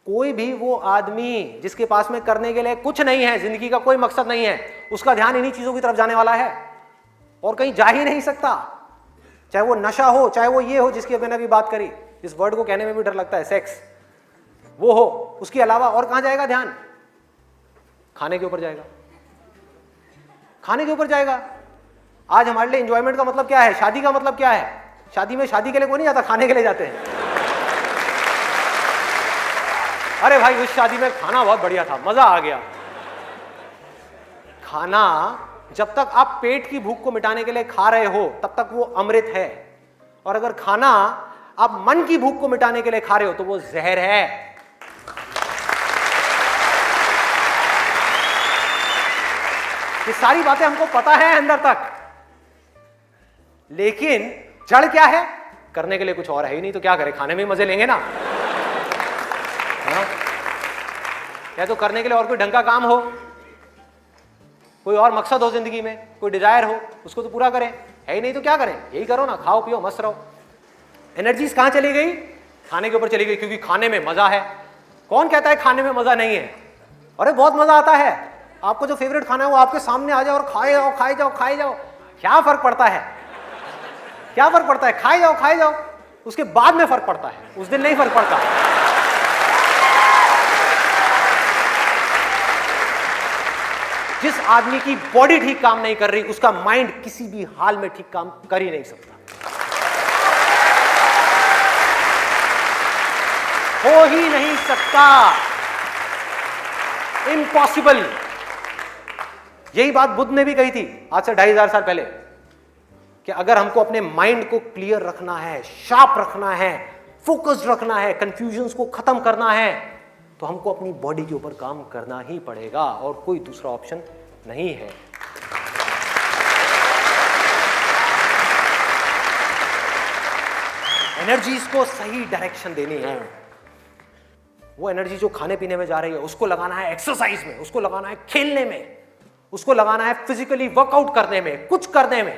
कोई भी वो आदमी जिसके पास में करने के लिए कुछ नहीं है, जिंदगी का कोई मकसद नहीं है, उसका ध्यान इन्हीं चीजों की तरफ जाने वाला है और कहीं जा ही नहीं सकता। चाहे वो नशा हो, चाहे वो ये हो जिसकी मैंने अभी बात करी, इस वर्ड को कहने में भी डर लगता है, सेक्स, वो हो, उसके अलावा और कहां जाएगा ध्यान? खाने के ऊपर जाएगा, खाने के ऊपर जाएगा। आज हमारे लिए एंजॉयमेंट का मतलब क्या है? शादी का मतलब क्या है? शादी में शादी के लिए कोई नहीं जाता, खाने के लिए जाते हैं। अरे भाई उस शादी में खाना बहुत बढ़िया था, मजा आ गया। खाना जब तक आप पेट की भूख को मिटाने के लिए खा रहे हो तब तक वो अमृत है, और अगर खाना आप मन की भूख को मिटाने के लिए खा रहे हो तो वो जहर है। ये सारी बातें हमको पता है अंदर तक, लेकिन जड़ क्या है? करने के लिए कुछ और है ही नहीं, तो क्या करें? खाने में मजे लेंगे ना। हाँ? या तो करने के लिए और कोई ढंग का काम हो, कोई और मकसद हो जिंदगी में, कोई डिजायर हो, उसको तो पूरा करें। है ही नहीं तो क्या करें? यही करो ना, खाओ पियो मस्त रहो। एनर्जीज कहां चली गई? खाने के ऊपर चली गई, क्योंकि खाने में मजा है। कौन कहता है खाने में मजा नहीं है? अरे बहुत मजा आता है। आपको जो फेवरेट खाना है वो आपके सामने आ जाए और खाए जाओ खाए जाओ खाए जाओ, क्या फर्क पड़ता है? क्या फर्क पड़ता है? खाए जाओ खाए जाओ, उसके बाद में फर्क पड़ता है, उस दिन नहीं फर्क पड़ता। जिस आदमी की बॉडी ठीक काम नहीं कर रही, उसका माइंड किसी भी हाल में ठीक काम कर ही नहीं सकता, हो ही नहीं सकता, इम्पॉसिबल। यही बात बुद्ध ने भी कही थी आज से 2500 साल पहले, कि अगर हमको अपने माइंड को क्लियर रखना है, शार्प रखना है, फोकस्ड रखना है, कंफ्यूजन्स को खत्म करना है, तो हमको अपनी बॉडी के ऊपर काम करना ही पड़ेगा, और कोई दूसरा ऑप्शन नहीं है। एनर्जीज को सही डायरेक्शन देनी है। वो एनर्जी जो खाने पीने में जा रही है उसको लगाना है एक्सरसाइज में, उसको लगाना है खेलने में, उसको लगाना है फिजिकली वर्कआउट करने में, कुछ करने में,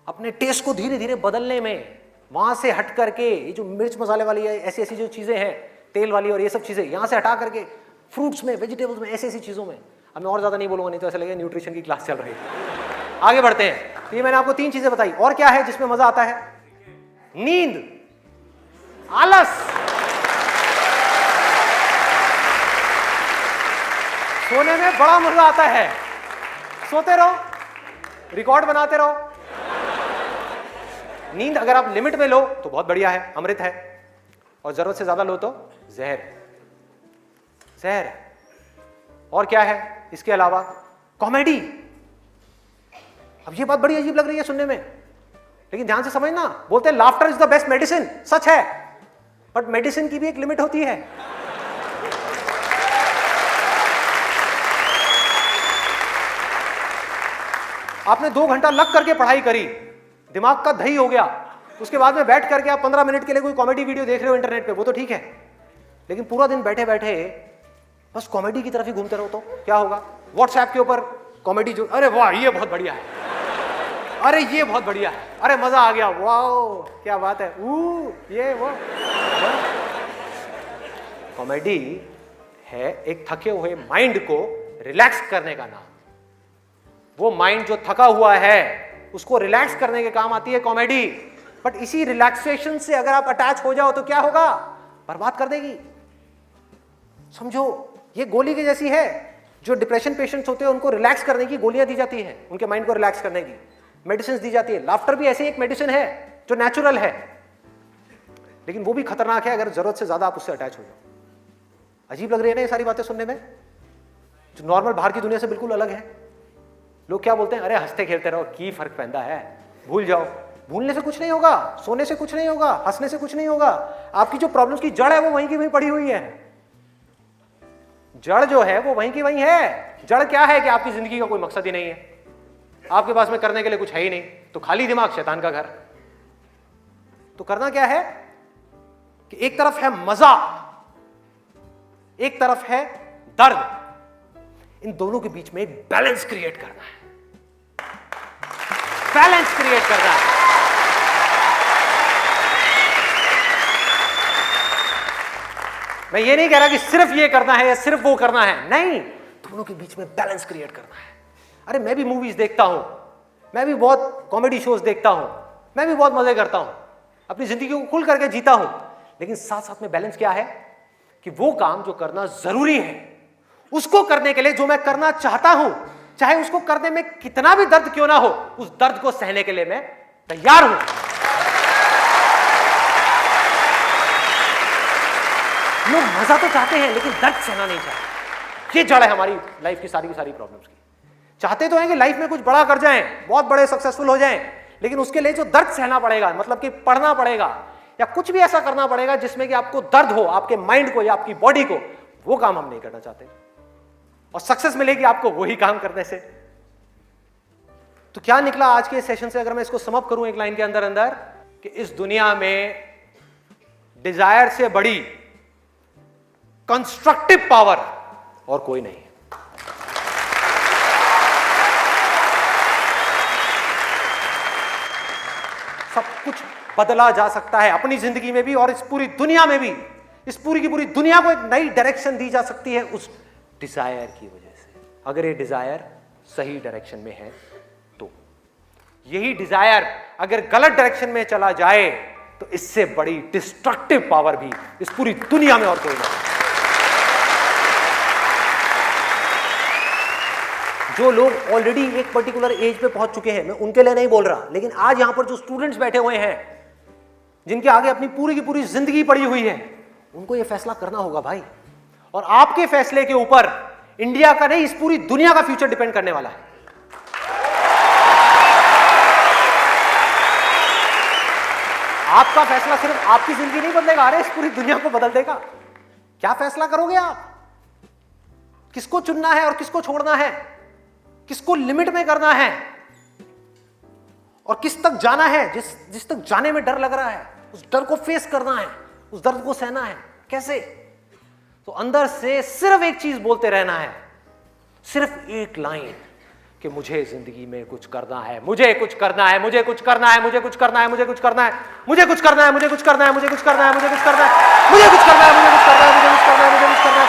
अपने टेस्ट को धीरे धीरे बदलने में। वहां से हट करके ये जो मिर्च मसाले वाली ऐसी ऐसी जो चीजें हैं, तेल वाली और ये सब चीजें, यहां से हटा करके फ्रूट्स में, वेजिटेबल्स में, ऐसी ऐसी चीजों में अब मैं और ज्यादा नहीं बोलूंगा, नहीं तो ऐसा लगेगा न्यूट्रिशन की क्लास चल रही है। आगे बढ़ते हैं। तो ये मैंने आपको 3 चीजें बताई। और क्या है जिसमें मजा आता है? नींद, आलस, सोने में बड़ा मजा आता है। सोते रहो, रिकॉर्ड बनाते रहो। नींद अगर आप लिमिट में लो तो बहुत बढ़िया है, अमृत है, और जरूरत से ज्यादा लो तो जहर, जहर। और क्या है इसके अलावा? कॉमेडी। अब ये बात बड़ी अजीब लग रही है सुनने में, लेकिन ध्यान से समझना। बोलते हैं laughter is the best medicine, सच है, बट मेडिसिन की भी एक लिमिट होती है। आपने 2 घंटा लग करके पढ़ाई करी, दिमाग का दही हो गया, उसके बाद में बैठ करके आप 15 मिनट के लिए कोई कॉमेडी वीडियो देख रहे हो इंटरनेट पे, वो तो ठीक है, लेकिन पूरा दिन बैठे बैठे बस कॉमेडी की तरफ ही घूमते रहो तो क्या होगा? व्हाट्सएप के ऊपर कॉमेडी जो, अरे वाह ये बहुत बढ़िया है, अरे ये बहुत बढ़िया है, अरे मजा आ गया, वाह क्या बात है, ये वो। कॉमेडी है एक थके हुए माइंड को रिलैक्स करने का नाम। वो माइंड जो थका हुआ है उसको रिलैक्स करने के काम आती है कॉमेडी। बट इसी रिलैक्सेशन से अगर आप अटैच हो जाओ तो क्या होगा? बर्बाद कर देगी। समझो ये गोली की जैसी है। जो डिप्रेशन पेशेंट्स होते हैं उनको रिलैक्स करने की गोलियां दी जाती है, उनके माइंड को रिलैक्स करने की मेडिसिन दी जाती है। लाफ्टर भी ऐसी एक मेडिसिन है जो नेचुरल है, लेकिन वो भी खतरनाक है अगर जरूरत से ज्यादा आप उससे अटैच हो जाओ। अजीब लग रही है ना ये सारी बातें सुनने में, जो नॉर्मल बाहर की दुनिया से बिल्कुल अलग है। लोग क्या बोलते हैं? अरे हंसते खेलते रहो, की फर्क पैदा है, भूल जाओ। भूलने से कुछ नहीं होगा, सोने से कुछ नहीं होगा, हंसने से कुछ नहीं होगा। आपकी जो प्रॉब्लम्स की जड़ है वो वहीं की वहीं पड़ी हुई है। जड़ जो है वो वहीं की वहीं है। जड़ क्या है कि आपकी जिंदगी का कोई मकसद ही नहीं है, आपके पास में करने के लिए कुछ है ही नहीं, तो खाली दिमाग शैतान का घर। तो करना क्या है कि एक तरफ है मजा, एक तरफ है दर्द, इन दोनों के बीच में एक बैलेंस क्रिएट करना है। बैलेंस क्रिएट करना है। मैं ये नहीं कह रहा कि सिर्फ ये करना है या सिर्फ वो करना है, नहीं, दोनों के बीच में बैलेंस क्रिएट करना है। अरे मैं भी मूवीज देखता हूं, मैं भी बहुत कॉमेडी शोज देखता हूं, मैं भी बहुत मजे करता हूं, अपनी जिंदगी को खुल करके जीता हूं, लेकिन साथ साथ में बैलेंस क्या है कि वो काम जो करना जरूरी है उसको करने के लिए जो मैं करना चाहता हूं, चाहे उसको करने में कितना भी दर्द क्यों ना हो, उस दर्द को सहने के लिए मैं तैयार हूं। लोग मजा तो चाहते हैं लेकिन दर्द सहना नहीं चाहते। ये जड़ है हमारी लाइफ की सारी प्रॉब्लम्स की। चाहते तो हैं कि लाइफ में कुछ बड़ा कर जाएं, बहुत बड़े सक्सेसफुल हो जाएं, लेकिन उसके लिए जो दर्द सहना पड़ेगा, मतलब कि पढ़ना पड़ेगा या कुछ भी ऐसा करना पड़ेगा जिसमें कि आपको दर्द हो, आपके माइंड को या आपकी बॉडी को, वो काम हम नहीं करना चाहते। और सक्सेस मिलेगी आपको वही काम करने से। तो क्या निकला आज के सेशन से, अगर मैं इसको समअप करूं एक लाइन के अंदर अंदर, कि इस दुनिया में डिजायर से बड़ी कंस्ट्रक्टिव पावर और कोई नहीं है। सब कुछ बदला जा सकता है अपनी जिंदगी में भी और इस पूरी दुनिया में भी। इस पूरी की पूरी दुनिया को एक नई डायरेक्शन दी जा सकती है उस डिजायर की वजह से, अगर ये डिजायर सही डायरेक्शन में है तो। यही डिजायर अगर गलत डायरेक्शन में चला जाए तो इससे बड़ी डिस्ट्रक्टिव पावर भी इस पूरी दुनिया में और कोई नहीं। जो लोग ऑलरेडी एक पर्टिकुलर एज पे पहुंच चुके हैं, मैं उनके लिए नहीं बोल रहा, लेकिन आज यहां पर जो स्टूडेंट्स बैठे हुए हैं, जिनके आगे अपनी पूरी की पूरी जिंदगी पड़ी हुई है, उनको यह फैसला करना होगा भाई। और आपके फैसले के ऊपर इंडिया का नहीं, इस पूरी दुनिया का फ्यूचर डिपेंड करने वाला है। आपका फैसला सिर्फ आपकी जिंदगी नहीं बदलेगा, अरे इस पूरी दुनिया को बदल देगा। क्या फैसला करोगे आप? किसको चुनना है और किसको छोड़ना है, किसको लिमिट में करना है और किस तक जाना है। जिस तक जाने में डर लग रहा है, उस डर को फेस करना है, उस दर्द को सहना है। कैसे? तो अंदर से सिर्फ एक चीज बोलते रहना है, सिर्फ एक लाइन, कि मुझे जिंदगी में कुछ करना है, मुझे कुछ करना है, मुझे कुछ करना है, मुझे कुछ करना है, मुझे कुछ करना है, मुझे कुछ करना है, मुझे कुछ करना है, मुझे कुछ करना है, मुझे कुछ करना है, मुझे कुछ करना है, मुझे कुछ करना है, मुझे कुछ करना है, मुझे कुछ करना है, मुझे कुछ करना है।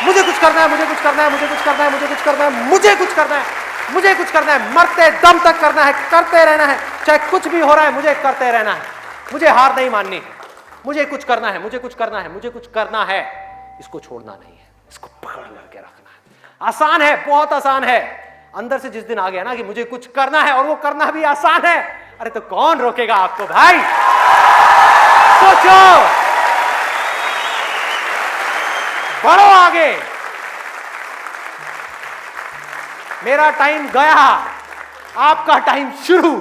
मुझे कुछ करना है, मुझे कुछ करना है, मुझे कुछ करना है, मुझे कुछ करना है, मुझे कुछ करना है, मुझे कुछ करना है, मरते दम तक करना है, करते रहना है, चाहे कुछ भी हो रहा है, मुझे करते रहना है, मुझे हार नहीं माननी, मुझे कुछ करना है, मुझे कुछ करना है, मुझे कुछ करना है, इसको छोड़ना नहीं है, इसको पकड़ करके रखना है। आसान है, बहुत आसान है। अंदर से जिस दिन आ गया ना कि मुझे कुछ करना है और वो करना भी आसान है, अरे तो कौन रोकेगा आपको भाई? सोचो, बढ़ो आगे। मेरा टाइम गया, आपका टाइम शुरू।